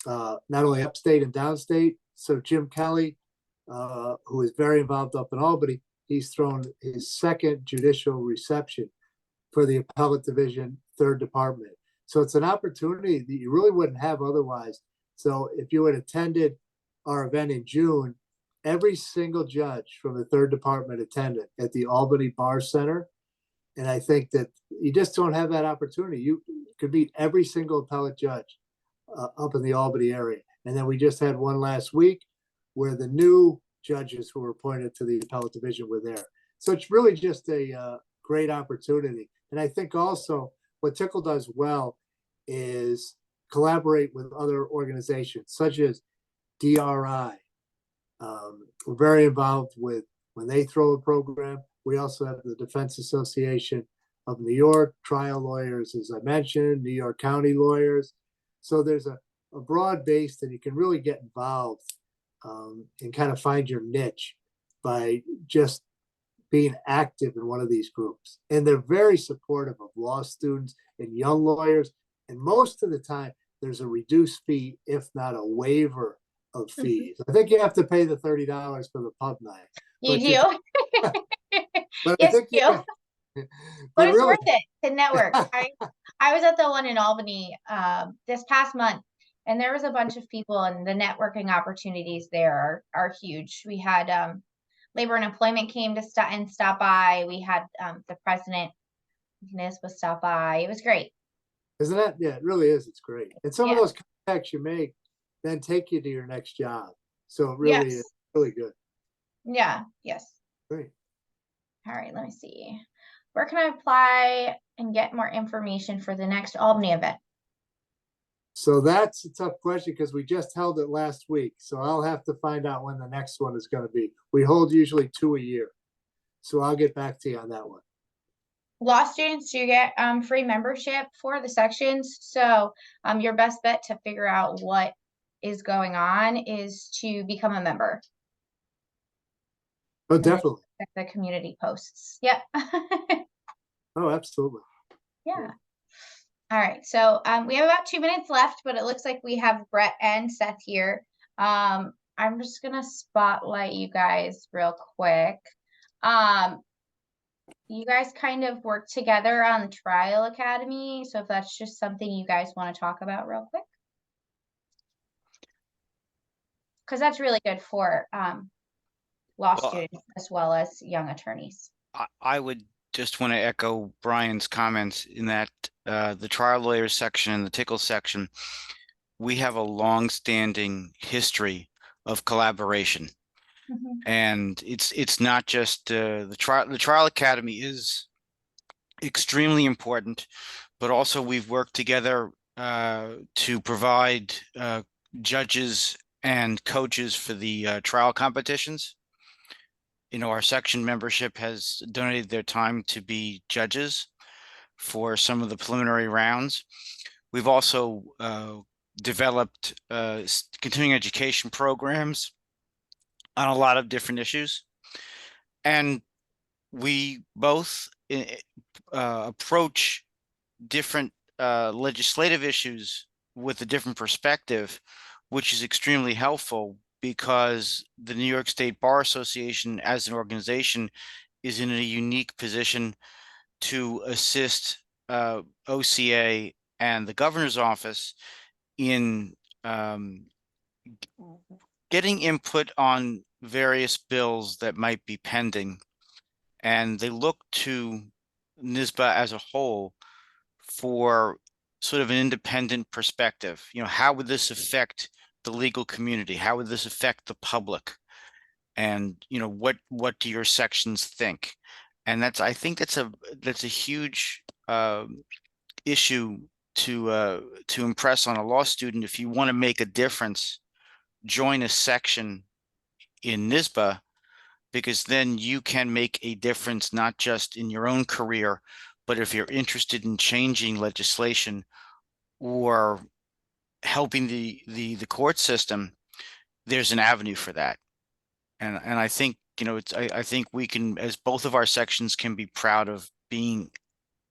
not only upstate and downstate. So Jim Kelly, who is very involved up in Albany, he's thrown his second judicial reception for the appellate division, 3rd department. So it's an opportunity that you really wouldn't have otherwise. So if you had attended our event in June, every single judge from the 3rd department attended at the Albany Bar Center. And I think that you just don't have that opportunity. You could meet every single appellate judge up in the Albany area. And then we just had one last week where the new judges who were appointed to the appellate division were there. So it's really just a great opportunity. And I think also what Tickle does well is collaborate with other organizations such as DRI. We're very involved with when they throw a program. We also have the Defense Association of New York, trial lawyers, as I mentioned, New York County lawyers. So there's a broad base that you can really get involved and kind of find your niche by just being active in one of these groups. And they're very supportive of law students and young lawyers. And most of the time, there's a reduced fee, if not a waiver of fees. I think you have to pay the $30 for the pub night. You do. But Yes, I think you do. but But it's really, worth it to network. I was at the one in Albany this past month, and there was a bunch of people, and the networking opportunities there are huge. We had labor and employment came to stop by. We had the president of NYSBA stop by. It was great. isn't it? Yeah, it really is. It's great. And some of Yeah. those contacts you make then take you to your next job. So it really is really good. Yeah. Yes. Great. All right. Let me see. Where can I apply and get more information for the next Albany event? So that's a tough question because we just held it last week. So I'll have to find out when the next one is going to be. We hold usually 2 a year. So I'll get back to you on that one. Law students do get free membership for the sections. So your best bet to figure out what is going on is to become a member. Oh, definitely. The community posts. Yep. Oh, absolutely. Yeah. All right. So we have about 2 minutes left, but it looks like we have Brett and Seth here. I'm just gonna spotlight you guys real quick. You guys kind of work together on the Trial Academy. So if that's just something you guys want to talk about real quick. Because that's really good for law students as well as young attorneys. I would just want to echo Brian's comments in that the trial lawyers section and the Tickle section, we have a long-standing history of collaboration. And it's not just the trial academy is extremely important, but also we've worked together to provide judges and coaches for the trial competitions. You know, our section membership has donated their time to be judges for some of the preliminary rounds. We've also developed continuing education programs on a lot of different issues. And we both approach different legislative issues with a different perspective, which is extremely helpful because the New York State Bar Association as an organization is in a unique position to assist OCA and the governor's office in getting input on various bills that might be pending. And they look to NYSBA as a whole for sort of an independent perspective. You know, how would this affect the legal community? How would this affect the public? And, you know, what do your sections think? And I think that's a huge issue to impress on a law student. If you want to make a difference, join a section in NYSBA, because then you can make a difference, not just in your own career, but if you're interested in changing legislation or helping the court system, there's an avenue for that. And I think, you know, I think we can, as both of our sections can be proud of being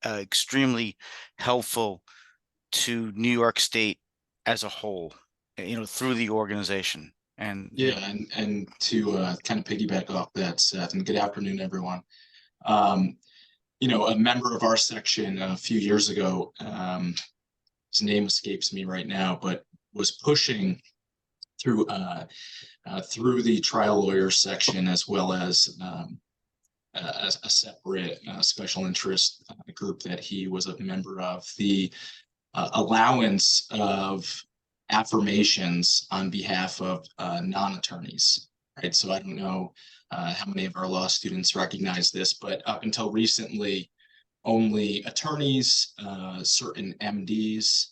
extremely helpful to New York State as a whole, you know, through the organization. And Yeah, and to kind of piggyback off that, Seth, and good afternoon, everyone. You know, a member of our section a few years ago, his name escapes me right now, but was pushing through through the trial lawyer section, as well as a separate special interest group that he was a member of, the allowance of affirmations on behalf of non-attorneys, right? So I don't know how many of our law students recognize this, but up until recently, only attorneys, certain MDs,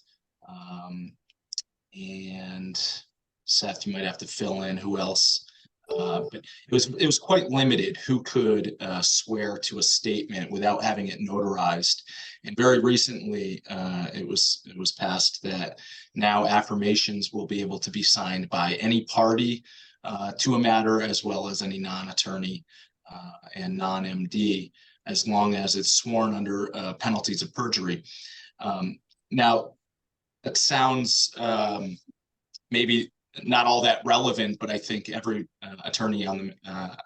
and Seth, you might have to fill in who else. But it was quite limited who could swear to a statement without having it notarized. And very recently, it was passed that now affirmations will be able to be signed by any party to a matter, as well as any non-attorney and non-MD, as long as it's sworn under penalties of perjury. Now, that sounds maybe not all that relevant, but I think every attorney on the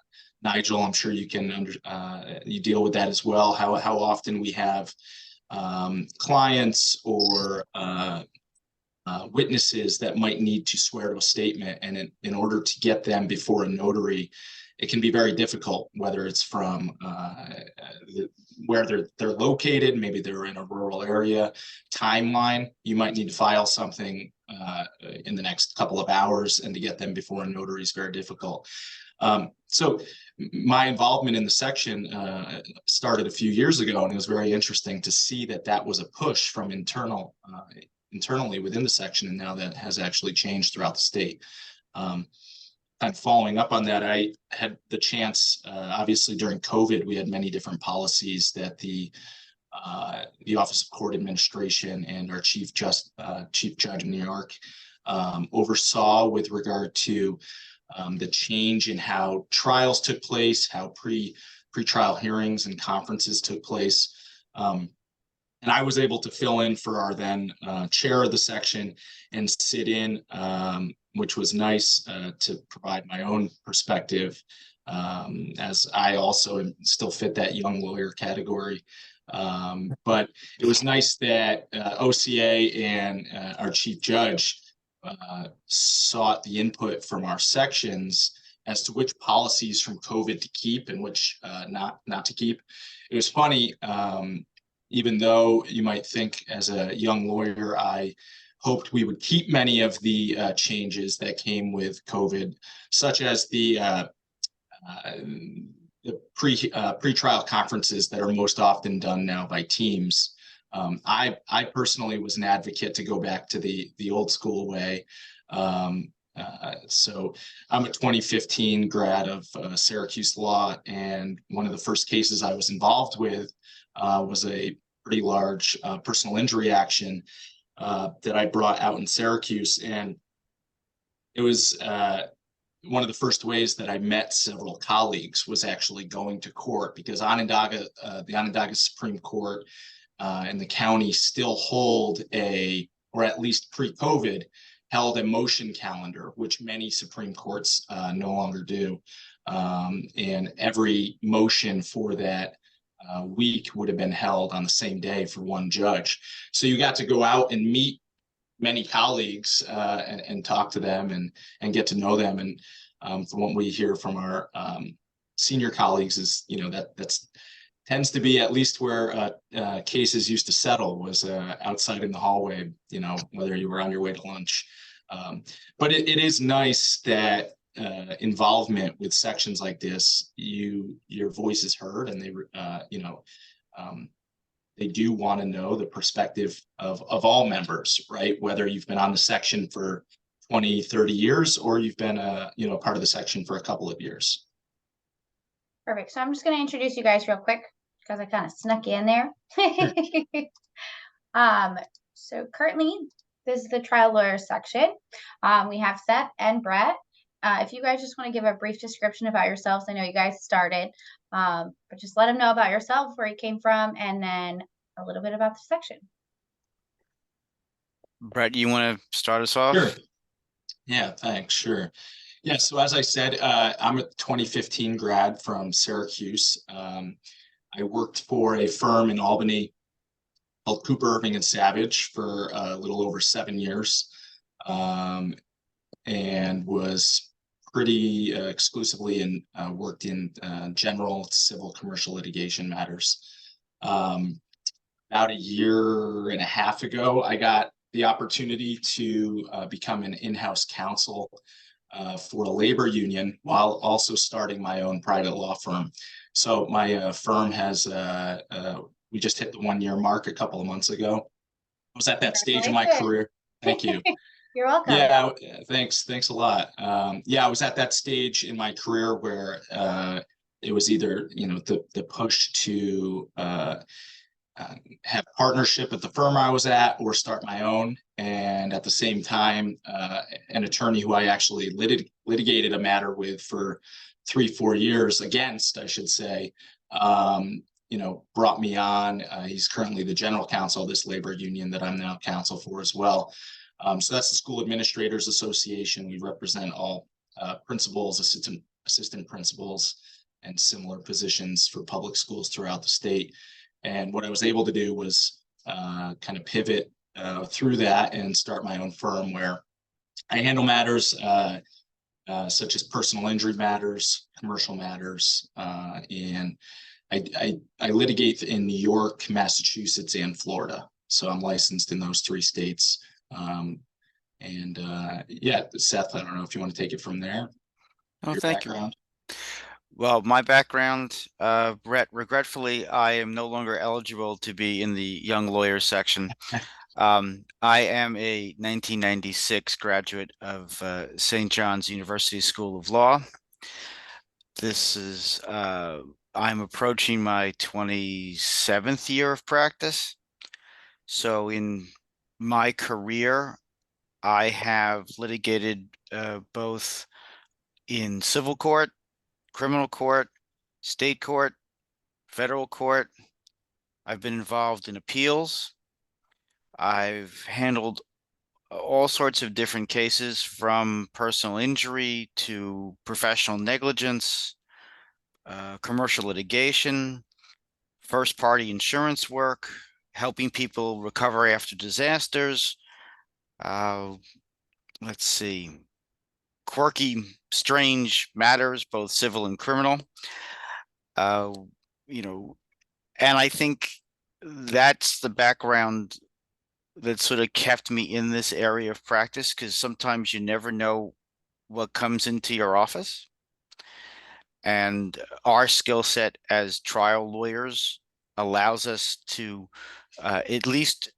Nigel, I'm sure you can you deal with that as well. How often we have clients or witnesses that might need to swear to a statement, and in order to get them before a notary, it can be very difficult, whether it's from where they're located, maybe they're in a rural area, timeline, you might need to file something in the next couple of hours, and to get them before a notary is very difficult. So my involvement in the section started a few years ago, and it was very interesting to see that that was a push from internally within the section, and now that has actually changed throughout the state. And following up on that, I had the chance, obviously during COVID, we had many different policies that the Office of Court Administration and our Chief Judge in New York oversaw with regard to the change in how trials took place, how pre-trial hearings and conferences took place. And I was able to fill in for our then chair of the section and sit in, which was nice to provide my own perspective, as I also still fit that young lawyer category. But it was nice that OCA and our chief judge sought the input from our sections as to which policies from COVID to keep and which not to keep. It was funny, even though you might think as a young lawyer, I hoped we would keep many of the changes that came with COVID, such as the pre-trial conferences that are most often done now by teams. I personally was an advocate to go back to the old school way. So I'm a 2015 grad of Syracuse Law, and one of the first cases I was involved with was a pretty large personal injury action that I brought out in Syracuse. And it was one of the first ways that I met several colleagues was actually going to court, because Onondaga, the Onondaga Supreme Court and the county still hold or at least pre-COVID, held a motion calendar, which many Supreme Courts no longer do. And every motion for that week would have been held on the same day for one judge. So you got to go out and meet many colleagues and talk to them and get to know them. And from what we hear from our senior colleagues is, that's tends to be at least where cases used to settle, was outside in the hallway, whether you were on your way to lunch. But it is nice that involvement with sections like this, your voice is heard, and they do want to know the perspective of all members, right? Whether you've been on the section for 20, 30 years, or you've been part of the section for a couple of years. Perfect. So I'm just going to introduce you guys real quick because I kind of snuck in there. So currently, this is the trial lawyer section. We have Seth and Brett. If you guys just want to give a brief description about yourselves, I know you guys started, but just let them know about yourself, where you came from, and then a little bit about the section. Brett, you want to start us off? Sure. Yeah, thanks. Sure. Yeah, so as I said, I'm a 2015 grad from Syracuse. I worked for a firm in Albany called Cooper, Irving and Savage for a little over 7 years, and was pretty exclusively in worked in general civil commercial litigation matters. About a year and a half ago, I got the opportunity to become an in-house counsel for a labor union while also starting my own private law firm. So my firm has, we just hit the 1 year mark a couple of months ago. I was at that stage in my career. Thank you. You're welcome. Yeah, thanks a lot. Yeah, I was at that stage in my career where it was either, the push to have partnership at the firm I was at or start my own. And at the same time, an attorney who I actually litigated a matter with for 3-4 years against, I should say, brought me on. He's currently the general counsel of this labor union that I'm now counsel for as well. So that's the School Administrators Association. We represent all principals, assistant principals, and similar positions for public schools throughout the state. And what I was able to do was kind of pivot through that and start my own firm where I handle matters such as personal injury matters, commercial matters, and I litigate in New York, Massachusetts, and Florida. So I'm licensed in those 3 states. Yeah, Seth, I don't know if you want to take it from there. Oh, Your thank background. you. Well, my background, Brett, regretfully, I am no longer eligible to be in the young lawyer section. I am a 1996 graduate of St. John's University School of Law. This is, I'm approaching my 27th year of practice. So in my career, I have litigated both in civil court, criminal court, state court, federal court. I've been involved in appeals. I've handled all sorts of different cases from personal injury to professional negligence, commercial litigation, first party insurance work, helping people recover after disasters. Let's see, quirky, strange matters, both civil and criminal. And I think that's the background that sort of kept me in this area of practice, because sometimes you never know what comes into your office. And our skill set as trial lawyers allows us to at least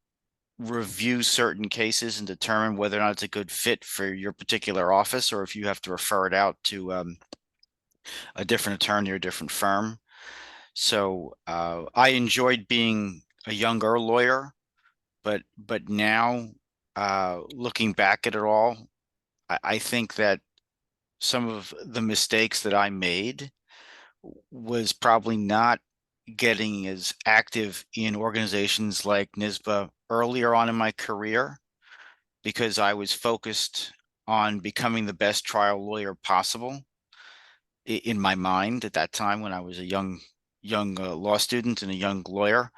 review certain cases and determine whether or not it's a good fit for your particular office, or if you have to refer it out to a different attorney or a different firm. So I enjoyed being a younger lawyer, but now looking back at it all, I think that some of the mistakes that I made was probably not getting as active in organizations like NYSBA earlier on in my career, because I was focused on becoming the best trial lawyer possible in my mind at that time when I was a young law student and a young lawyer.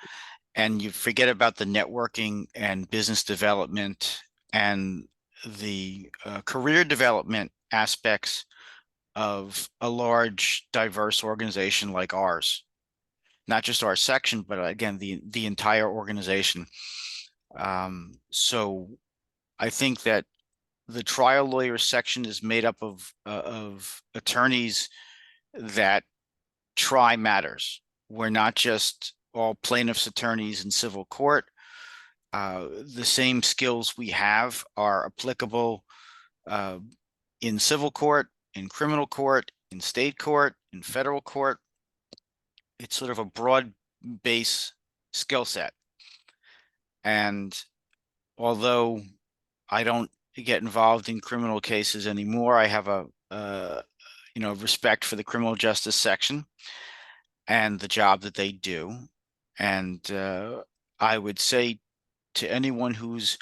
And you forget about the networking and business development and the career development aspects of a large, diverse organization like ours. Not just our section, but again, the entire organization. So I think that the trial lawyer section is made up of attorneys that try matters. We're not just all plaintiffs' attorneys in civil court. The same skills we have are applicable in civil court, in criminal court, in state court, in federal court. It's sort of a broad base skill set. And although I don't get involved in criminal cases anymore, I have a respect for the criminal justice section and the job that they do. And I would say to anyone who's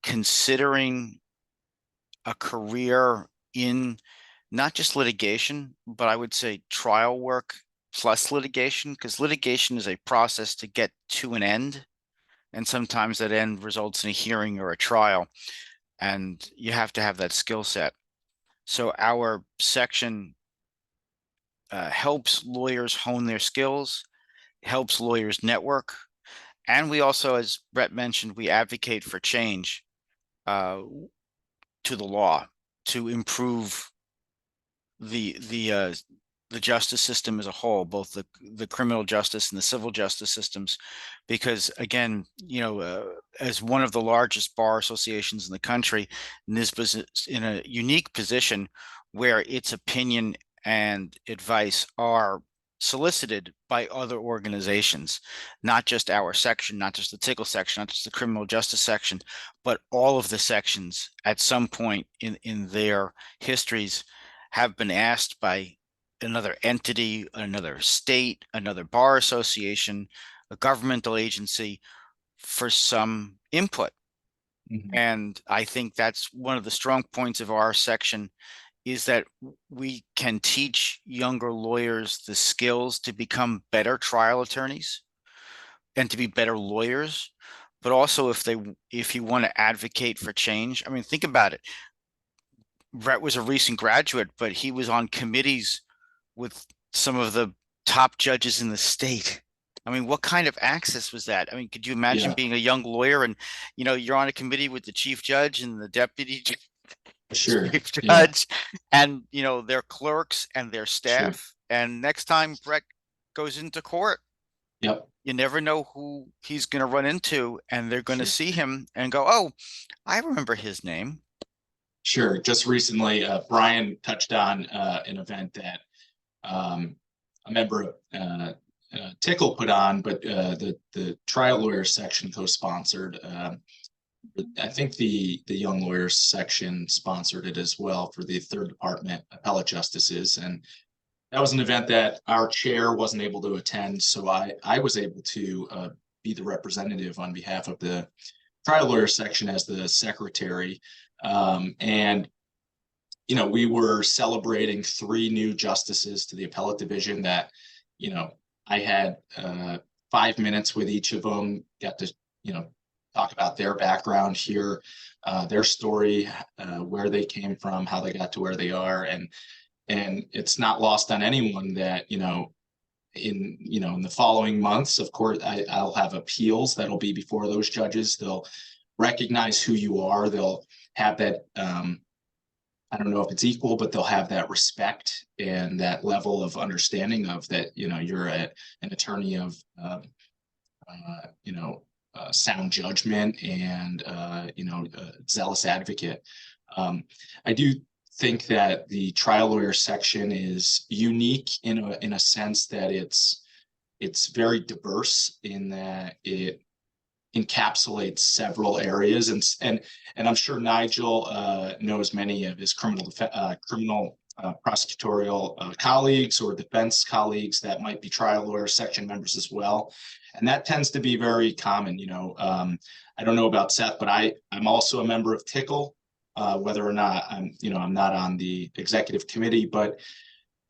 considering a career in not just litigation, but I would say trial work plus litigation, because litigation is a process to get to an end. And sometimes that end results in a hearing or a trial, and you have to have that skill set. So our section helps lawyers hone their skills, helps lawyers network, and we also, as Brett mentioned, we advocate for change to the law to improve the justice system as a whole, both the criminal justice and the civil justice systems, because again, as one of the largest bar associations in the country, NYSBA is in a unique position where its opinion and advice are solicited by other organizations, not just our section, not just the Tickle section, not just the criminal justice section, but all of the sections at some point in their histories have been asked by another entity, another state, another bar association, a governmental agency for some input. And I think that's one of the strong points of our section, is that we can teach younger lawyers the skills to become better trial attorneys and to be better lawyers. But also if you want to advocate for change, I mean, think about it. Brett was a recent graduate, but he was on committees with some of the top judges in the state. I mean, what kind of access was that? I mean, could you imagine being a young lawyer and, you're on a committee with the chief judge and the deputy chief judge and, their clerks and their staff. And next time Brett goes into court, you never know who he's going to run into, and they're going to see him and go, oh, I remember his name. Sure. Just recently, Brian touched on an event that a member of Tickle put on, but the trial lawyers section co-sponsored. I think the young lawyers section sponsored it as well for the third department appellate justices, and that was an event that our chair wasn't able to attend, so I was able to be the representative on behalf of the trial lawyer section as the secretary. And we were celebrating 3 new justices to the appellate division that, I had 5 minutes with each of them, got to, talk about their background here, their story, where they came from, how they got to where they are. And it's not lost on anyone that, in the following months, of course, I'll have appeals that'll be before those judges. They'll recognize who you are. They'll have that, I don't know if it's equal, but they'll have that respect and that level of understanding of that, you're an attorney of, sound judgment and, zealous advocate. I do think that the trial lawyer section is unique in a sense that it's very diverse in that it encapsulates several areas, and I'm sure Nigel knows many of his criminal prosecutorial colleagues or defense colleagues that might be trial lawyer section members as well, and that tends to be very common. I don't know about Seth, but I'm also a member of Tickle, whether or not I'm not on the executive committee, but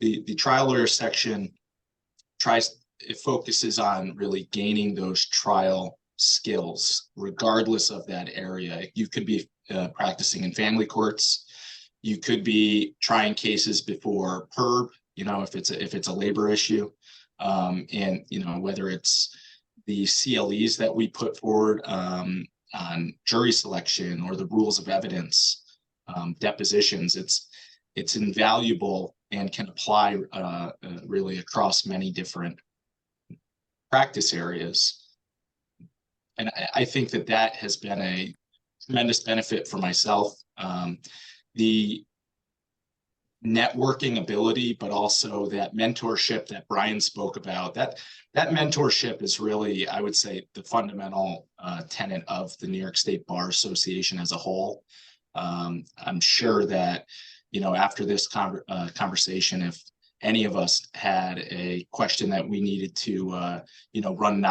the trial lawyer section it focuses on really gaining those trial skills, regardless of that area. You could be practicing in family courts. You could be trying cases before PERB, if it's a labor issue, and whether it's the CLEs that we put forward on jury selection or the rules of evidence, depositions. It's invaluable and can apply really across many different practice areas. And I think that has been a tremendous benefit for myself. The networking ability, but also that mentorship that Brian spoke about, that mentorship is really, I would say, the fundamental tenet of the New York State Bar Association as a whole. I'm sure that, after this conversation, if any of us had a question that we needed to, run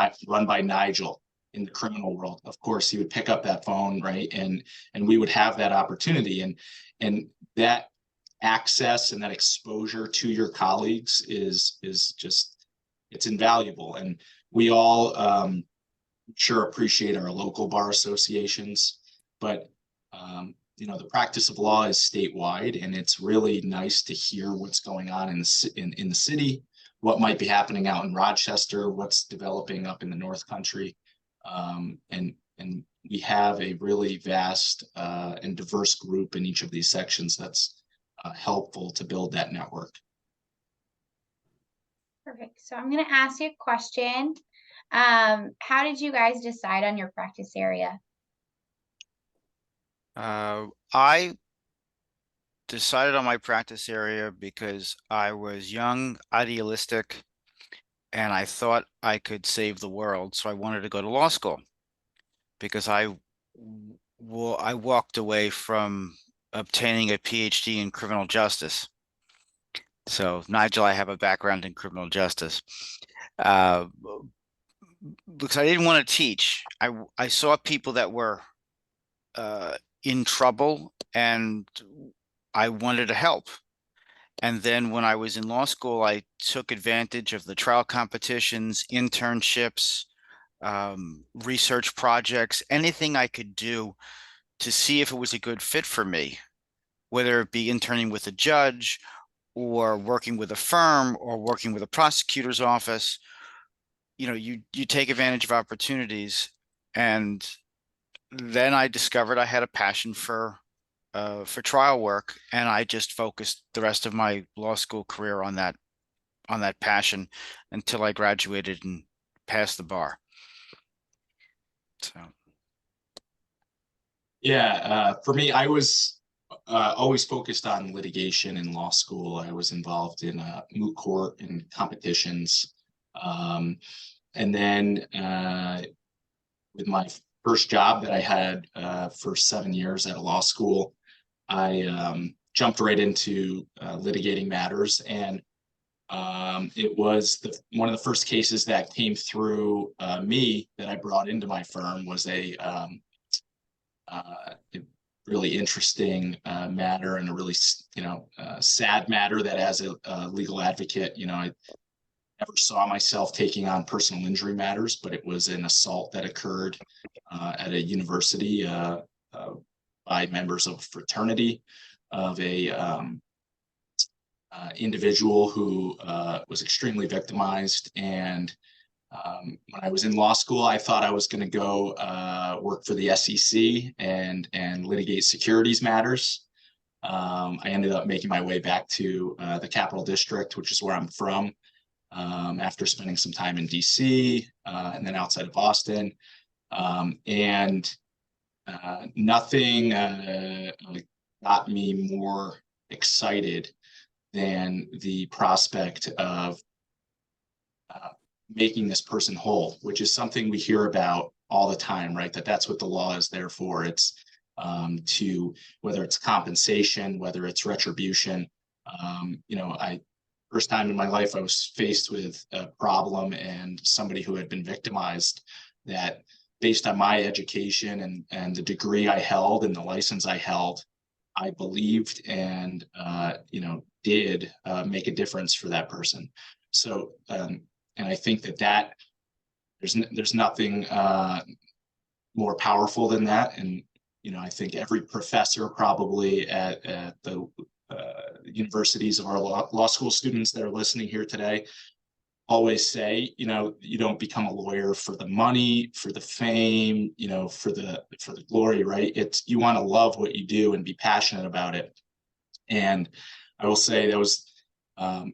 by Nigel in the criminal world, of course, he would pick up that phone, right? And we would have that opportunity. And that access and that exposure to your colleagues is just, it's invaluable. And we all sure appreciate our local bar associations, but the practice of law is statewide, and it's really nice to hear what's going on in the city, what might be happening out in Rochester, what's developing up in the North Country, and we have a really vast and diverse group in each of these sections that's helpful to build that network. Perfect. So I'm going to ask you a question. How did you guys decide on your practice area? I decided on my practice area because I was young, idealistic, and I thought I could save the world. So I wanted to go to law school because I walked away from obtaining a PhD in criminal justice. So Nigel, I have a background in criminal justice. Because I didn't want to teach. I saw people that were in trouble, and I wanted to help. And then when I was in law school, I took advantage of the trial competitions, internships, research projects, anything I could do to see if it was a good fit for me, whether it be interning with a judge or working with a firm or working with a prosecutor's office. You take advantage of opportunities. And then I discovered I had a passion for trial work, and I just focused the rest of my law school career on that passion until I graduated and passed the bar. So Yeah, for me, I was always focused on litigation in law school. I was involved in moot court and competitions. And then with my first job that I had for 7 years at a law school, I jumped right into litigating matters. And it was one of the first cases that came through me that I brought into my firm was a really interesting matter, and a really sad matter that as a legal advocate, I never saw myself taking on personal injury matters, but it was an assault that occurred at a university by members of a fraternity of a individual who was extremely victimized. And when I was in law school, I thought I was going to go work for the SEC and litigate securities matters. I ended up making my way back to the Capital District, which is where I'm from, after spending some time in DC and then outside of Boston. And nothing got me more excited than the prospect of making this person whole, which is something we hear about all the time, right? That's what the law is there for. It's to, whether it's compensation, whether it's retribution. First time in my life, I was faced with a problem and somebody who had been victimized, that based on my education and the degree I held and the license I held, I believed and did make a difference for that person. So and I think that there's nothing more powerful than that. And I think every professor probably at the universities of our law school students that are listening here today always say, you don't become a lawyer for the money, for the fame, for the glory, right? It's, you want to love what you do and be passionate about it. And I will say that was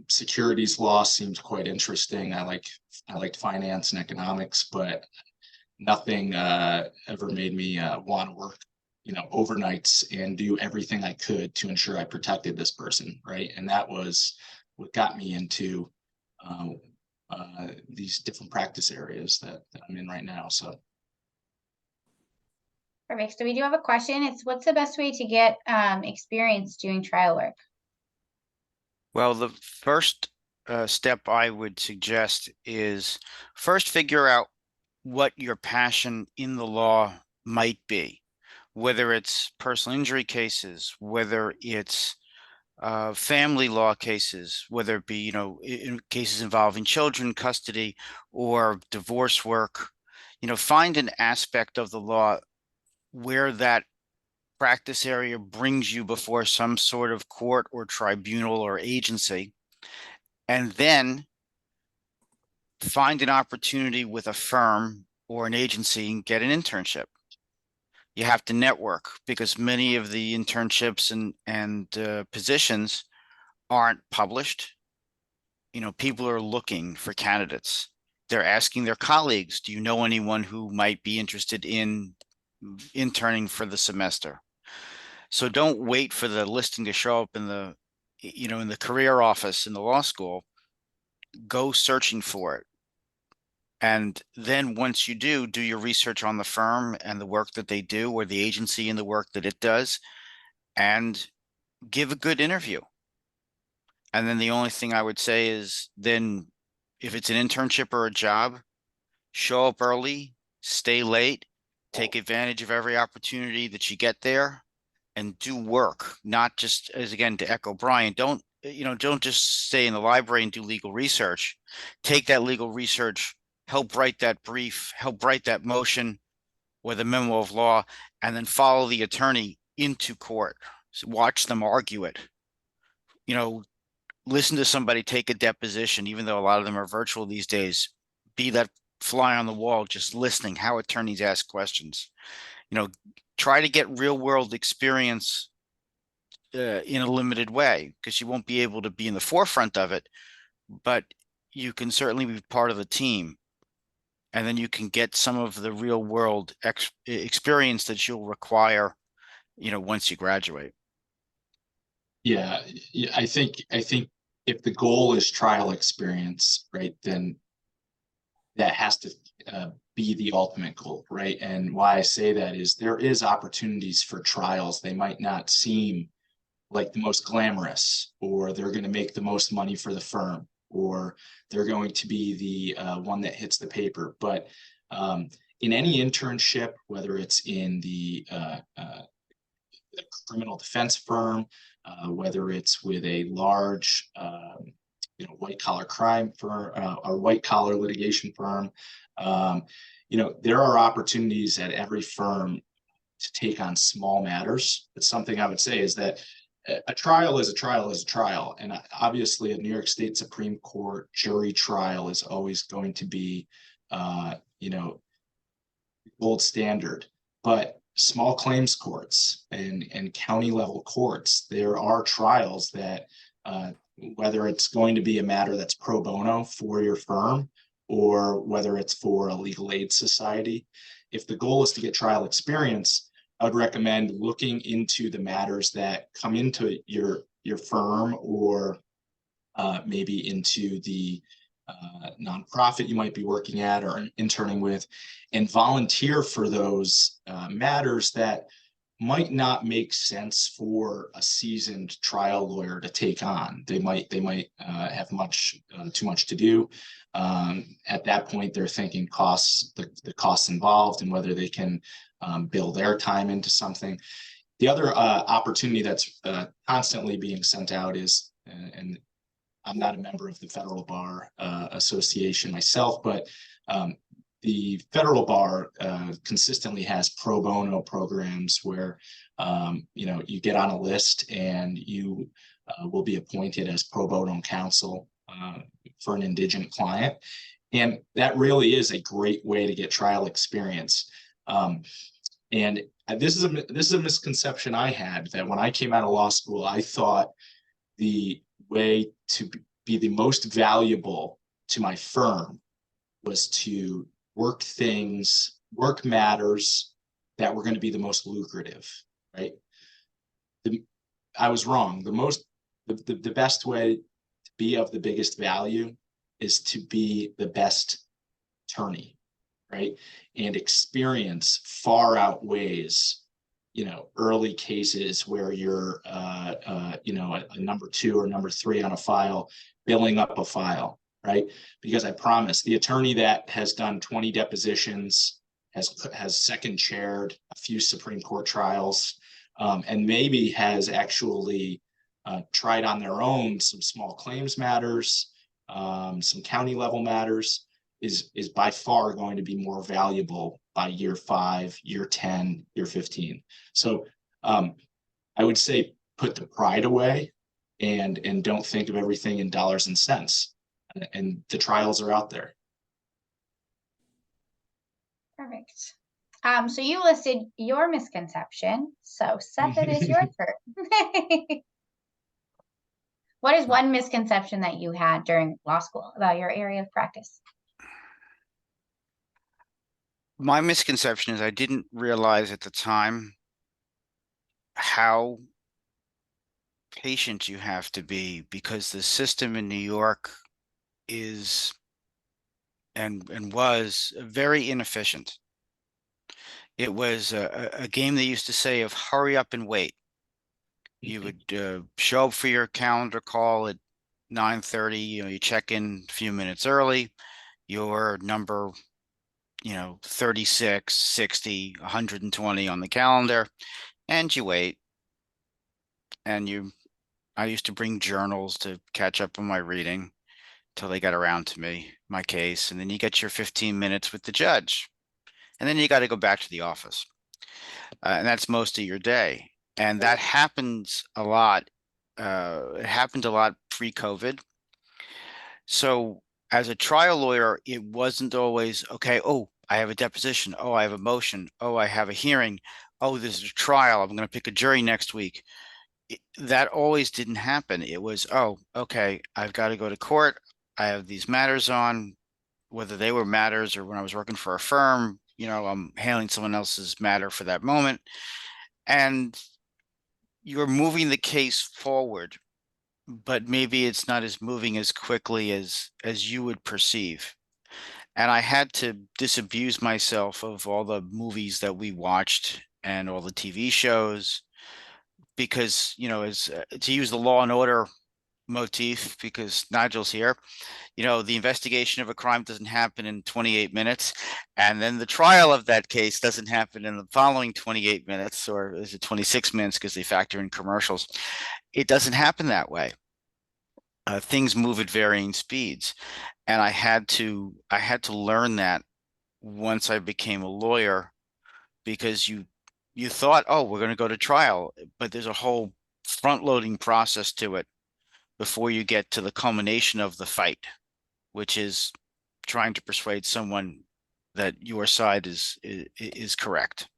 securities law seemed quite interesting. I liked finance and economics, but nothing ever made me want to work overnights and do everything I could to ensure I protected this person, right? And that was what got me into these different practice areas that I'm in right now. So Perfect. So we do have a question. It's, what's the best way to get experience doing trial work? well, the first step I would suggest is first figure out what your passion in the law might be, whether it's personal injury cases, whether it's family law cases, whether it be, you know, in cases involving children, custody, or divorce work. You know, find an aspect of the law where that practice area brings you before some sort of court or tribunal or agency, and then find an opportunity with a firm or an agency and get an internship. You have to network because many of the internships and positions aren't published. You know, people are looking for candidates. They're asking their colleagues, do you know anyone who might be interested in interning for the semester? So don't wait for the listing to show up in the, you know, in the career office in the law school. Go searching for it. And then once you do your research on the firm and the work that they do, or the agency and the work that it does, and give a good interview. And then the only thing I would say is then if it's an internship or a job, show up early, stay late, take advantage of every opportunity that you get there, and do work, not just, as again, to echo Brian, don't just stay in the library and do legal research. Take that legal research, help write that brief, help write that motion or the memo of law, and then follow the attorney into court. So watch them argue it. You know, listen to somebody take a deposition, even though a lot of them are virtual these days. Be that fly on the wall, just listening how attorneys ask questions. You know, try to get real world experience in a limited way, because you won't be able to be in the forefront of it, but you can certainly be part of the team. And then you can get some of the real world experience that you'll require, you know, once you graduate. Yeah, I think if the goal is trial experience, right, then that has to be the ultimate goal, right? And why I say that is there is opportunities for trials. They might not seem like the most glamorous, or they're going to make the most money for the firm, or they're going to be the one that hits the paper. But in any internship, whether it's in the criminal defense firm, whether it's with a large white collar crime firm, or white collar litigation firm, there are opportunities at every firm to take on small matters. But something I would say is that a trial is a trial is a trial. And obviously a New York State Supreme Court jury trial is always going to be, gold standard. But small claims courts and county level courts, there are trials that, whether it's going to be a matter that's pro bono for your firm, or whether it's for a legal aid society, if the goal is to get trial experience, I would recommend looking into the matters that come into your firm, or maybe into the nonprofit you might be working at or interning with, and volunteer for those matters that might not make sense for a seasoned trial lawyer to take on. They might have too much to do. At that point, they're thinking costs, the costs involved, and whether they can bill their time into something. The other opportunity that's constantly being sent out is, and I'm not a member of the Federal Bar Association myself, but the Federal Bar consistently has pro bono programs where you get on a list and you will be appointed as pro bono counsel for an indigent client. And that really is a great way to get trial experience. And this is a misconception I had, that when I came out of law school, I thought the way to be the most valuable to my firm was to work matters that were going to be the most lucrative, right? I was wrong. The best way to be of the biggest value is to be the best attorney, right? And experience far outweighs, early cases where you're, a number 2 or number 3 on a file, billing up a file, right? Because I promise, the attorney that has done 20 depositions, has second chaired a few Supreme Court trials, and maybe has actually tried on their own some small claims matters, some county level matters, is by far going to be more valuable by year 5, year 10, year 15. So I would say put the pride away and don't think of everything in dollars and cents. And the trials are out there. Perfect. So you listed your misconception. So Seth, it is your turn. What is one misconception that you had during law school about your area of practice? My misconception is I didn't realize at the time how patient you have to be, because the system in New York is and was very inefficient. It was a game they used to say of hurry up and wait. You would show up for your calendar call at 9:30. You check in a few minutes early. Your number, 36, 60, 120 on the calendar, and you wait. And I used to bring journals to catch up on my reading till they got around to my case, and then you get your 15 minutes with the judge, and then you got to go back to the office, and that's most of your day. And that happens a lot. It happened a lot pre-COVID. So as a trial lawyer, it wasn't always, okay, oh, I have a deposition. Oh, I have a motion. Oh, I have a hearing. Oh, there's a trial. I'm going to pick a jury next week. That always didn't happen. It was, oh, okay, I've got to go to court. I have these matters on, whether they were matters or when I was working for a firm, I'm handling someone else's matter for that moment. And you're moving the case forward, but maybe it's not as moving as quickly as you would perceive. And I had to disabuse myself of all the movies that we watched and all the TV shows, because, as to use the Law and Order motif, because Nigel's here, the investigation of a crime doesn't happen in 28 minutes, and then the trial of that case doesn't happen in the following 28 minutes, or is it 26 minutes because they factor in commercials? It doesn't happen that way. Things move at varying speeds, and I had to learn that once I became a lawyer, because you thought, oh, we're going to go to trial, but there's a whole front-loading process to it before you get to the culmination of the fight, which is trying to persuade someone that your side is correct.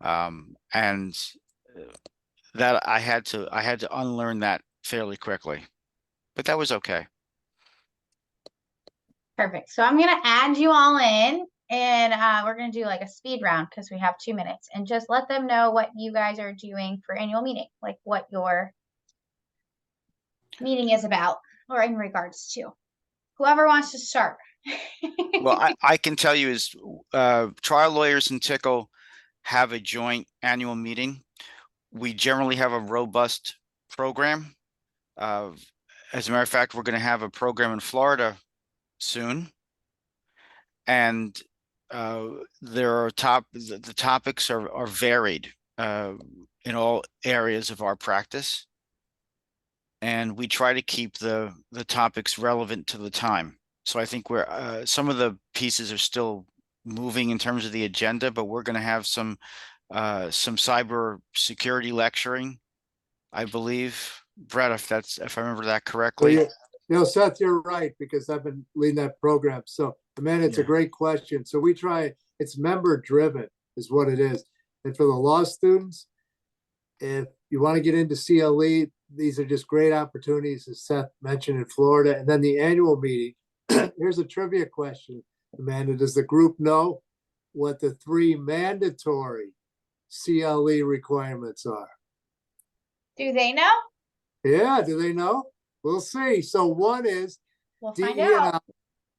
And that I had to unlearn that fairly quickly, but that was okay. Perfect. So I'm going to add you all in, and we're going to do like a speed round because we have 2 minutes, and just let them know what you guys are doing for annual meeting, like what your meeting is about or in regards to. Whoever wants to start. Well, I can tell you is trial lawyers and Tickle have a joint annual meeting. We generally have a robust program. As a matter of fact, we're going to have a program in Florida soon, and there are the topics are varied in all areas of our practice, and we try to keep the topics relevant to the time. So I think we're some of the pieces are still moving in terms of the agenda, but we're going to have some cyber security lecturing, I believe, Brett, if I remember that correctly. Well, Seth, you're right, because I've been leading that program. So, man, it's a great question. So we try, it's member driven is what it is. And for the law students, if you want to get into CLE, these are just great opportunities, as Seth mentioned, in Florida. And then the annual meeting, here's a trivia question, Amanda. Does the group know what the 3 mandatory CLE requirements are? Do they know? Yeah, do they know? We'll see. So one is We'll find out.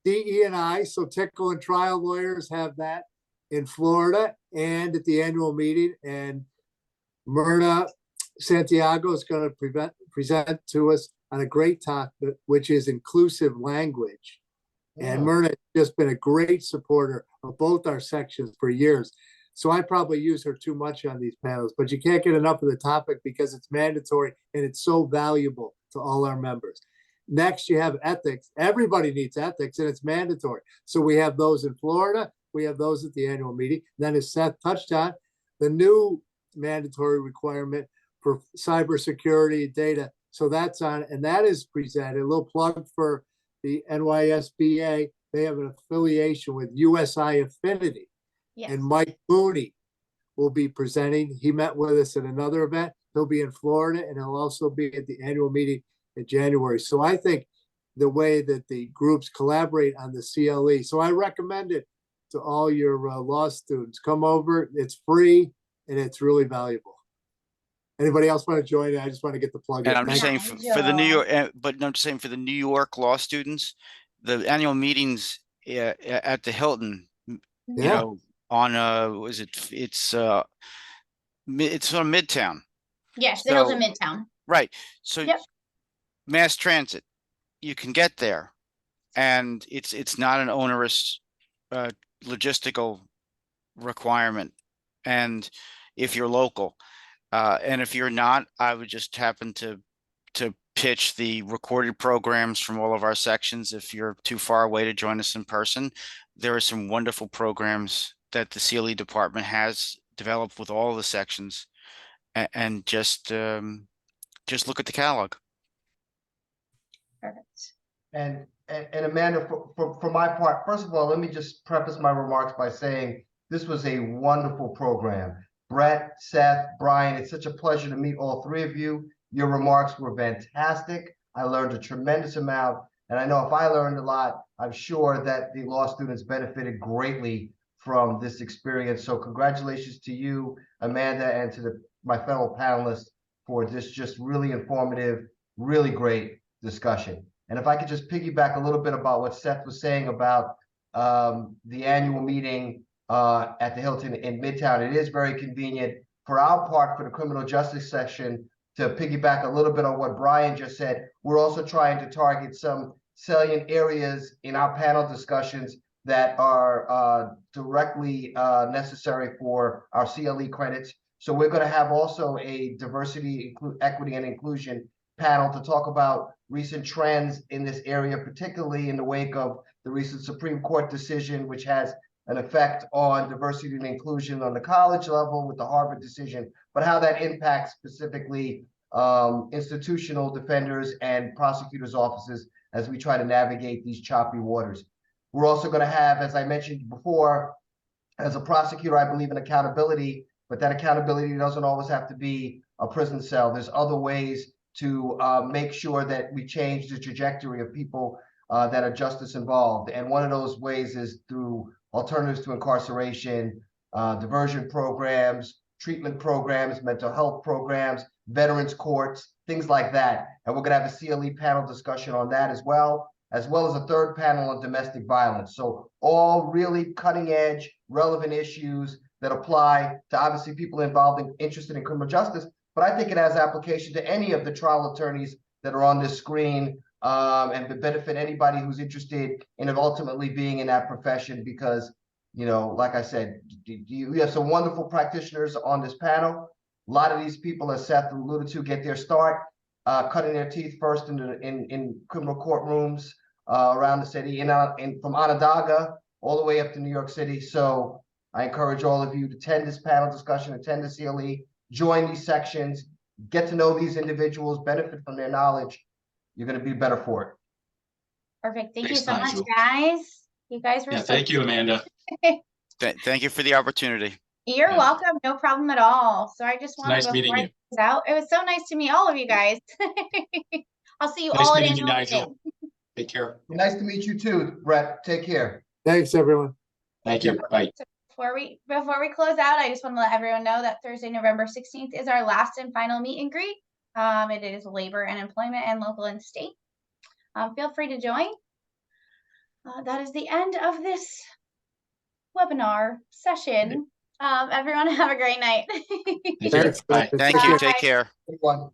DE&I. So Tickle and trial lawyers have that in Florida and at the annual meeting. And Myrna Santiago is going to present to us on a great topic, which is inclusive language. And Myrna has just been a great supporter of both our sections for years. So I probably use her too much on these panels, but you can't get enough of the topic because it's mandatory and it's so valuable to all our members. Next, you have ethics. Everybody needs ethics and it's mandatory. So we have those in Florida. We have those at the annual meeting. Then as Seth touched on, the new mandatory requirement for cybersecurity data. So that's on, and that is presented. A little plug for the NYSBA. They have an affiliation with USI Affinity. Yes. And Mike Mooney will be presenting. He met with us at another event. He'll be in Florida and he'll also be at the annual meeting in January. So I think the way that the groups collaborate on the CLE. So I recommend it to all your law students. Come over. It's free and it's really valuable. Anybody else want to join it? I just want to get the plug in. And I'm just Thank saying you. for the New York, but I'm just saying for the New York law students, the annual meetings at the Hilton, you Yeah. know, on it's on Midtown. Yes, the Hilton So- Midtown. Right. So Yep. mass transit, you can get there and it's not an onerous logistical requirement. And if you're local, and if you're not, I would just happen to pitch the recorded programs from all of our sections. If you're too far away to join us in person, there are some wonderful programs that the CLE department has developed with all the sections, and just look at the catalog. Perfect. And Amanda, for my part, first of all, let me just preface my remarks by saying this was a wonderful program. Brett, Seth, Brian, it's such a pleasure to meet all three of you. Your remarks were fantastic. I learned a tremendous amount. And I know if I learned a lot, I'm sure that the law students benefited greatly from this experience. So congratulations to you, Amanda, and to my fellow panelists for this just really informative, really great discussion. And if I could just piggyback a little bit about what Seth was saying about the annual meeting at the Hilton in Midtown, it is very convenient. For our part, for the criminal justice section, to piggyback a little bit on what Brian just said, we're also trying to target some salient areas in our panel discussions that are directly necessary for our CLE credits. So we're going to have also a diversity, equity, and inclusion panel to talk about recent trends in this area, particularly in the wake of the recent Supreme Court decision, which has an effect on diversity and inclusion on the college level with the Harvard decision, but how that impacts specifically institutional defenders and prosecutors' offices as we try to navigate these choppy waters. We're also going to have, as I mentioned before, as a prosecutor, I believe in accountability, but that accountability doesn't always have to be a prison cell. There's other ways to make sure that we change the trajectory of people that are justice involved. And one of those ways is through alternatives to incarceration, diversion programs, treatment programs, mental health programs, veterans courts, things like that. And we're going to have a CLE panel discussion on that as well as a third panel on domestic violence. So all really cutting edge, relevant issues that apply to obviously people interested in criminal justice, but I think it has application to any of the trial attorneys that are on this screen, and to benefit anybody who's interested in it ultimately being in that profession, because, you know, like I said, we have some wonderful practitioners on this panel. A lot of these people, as Seth alluded to, get their start cutting their teeth first in criminal courtrooms around the city, from Onondaga all the way up to New York City. So I encourage all of you to attend this panel discussion, attend the CLE, join these sections, get to know these individuals, benefit from their knowledge. You're going to be better for it. Perfect. Thank you Thanks, so much, Nigel. guys. You guys were Yeah, so thank you, Amanda. Thank you for the opportunity. You're Yeah. welcome. No problem at all. So I just It's want nice to meeting you. close out. It was so nice to meet all of you guys. I'll see you Nice all at meeting you, annual Nigel. meeting. Take care. Nice to meet you too, Brett. Take care. Thanks, everyone. Thank you. Bye. Before we close out, I just want to let everyone know that Thursday, November 16th is our last and final meet and greet. It is labor and employment and local and state. Feel free to join. That is the end of this webinar session. Everyone have a great night. Take care. Thanks. Bye. Thank you. Bye. Take care. Everyone.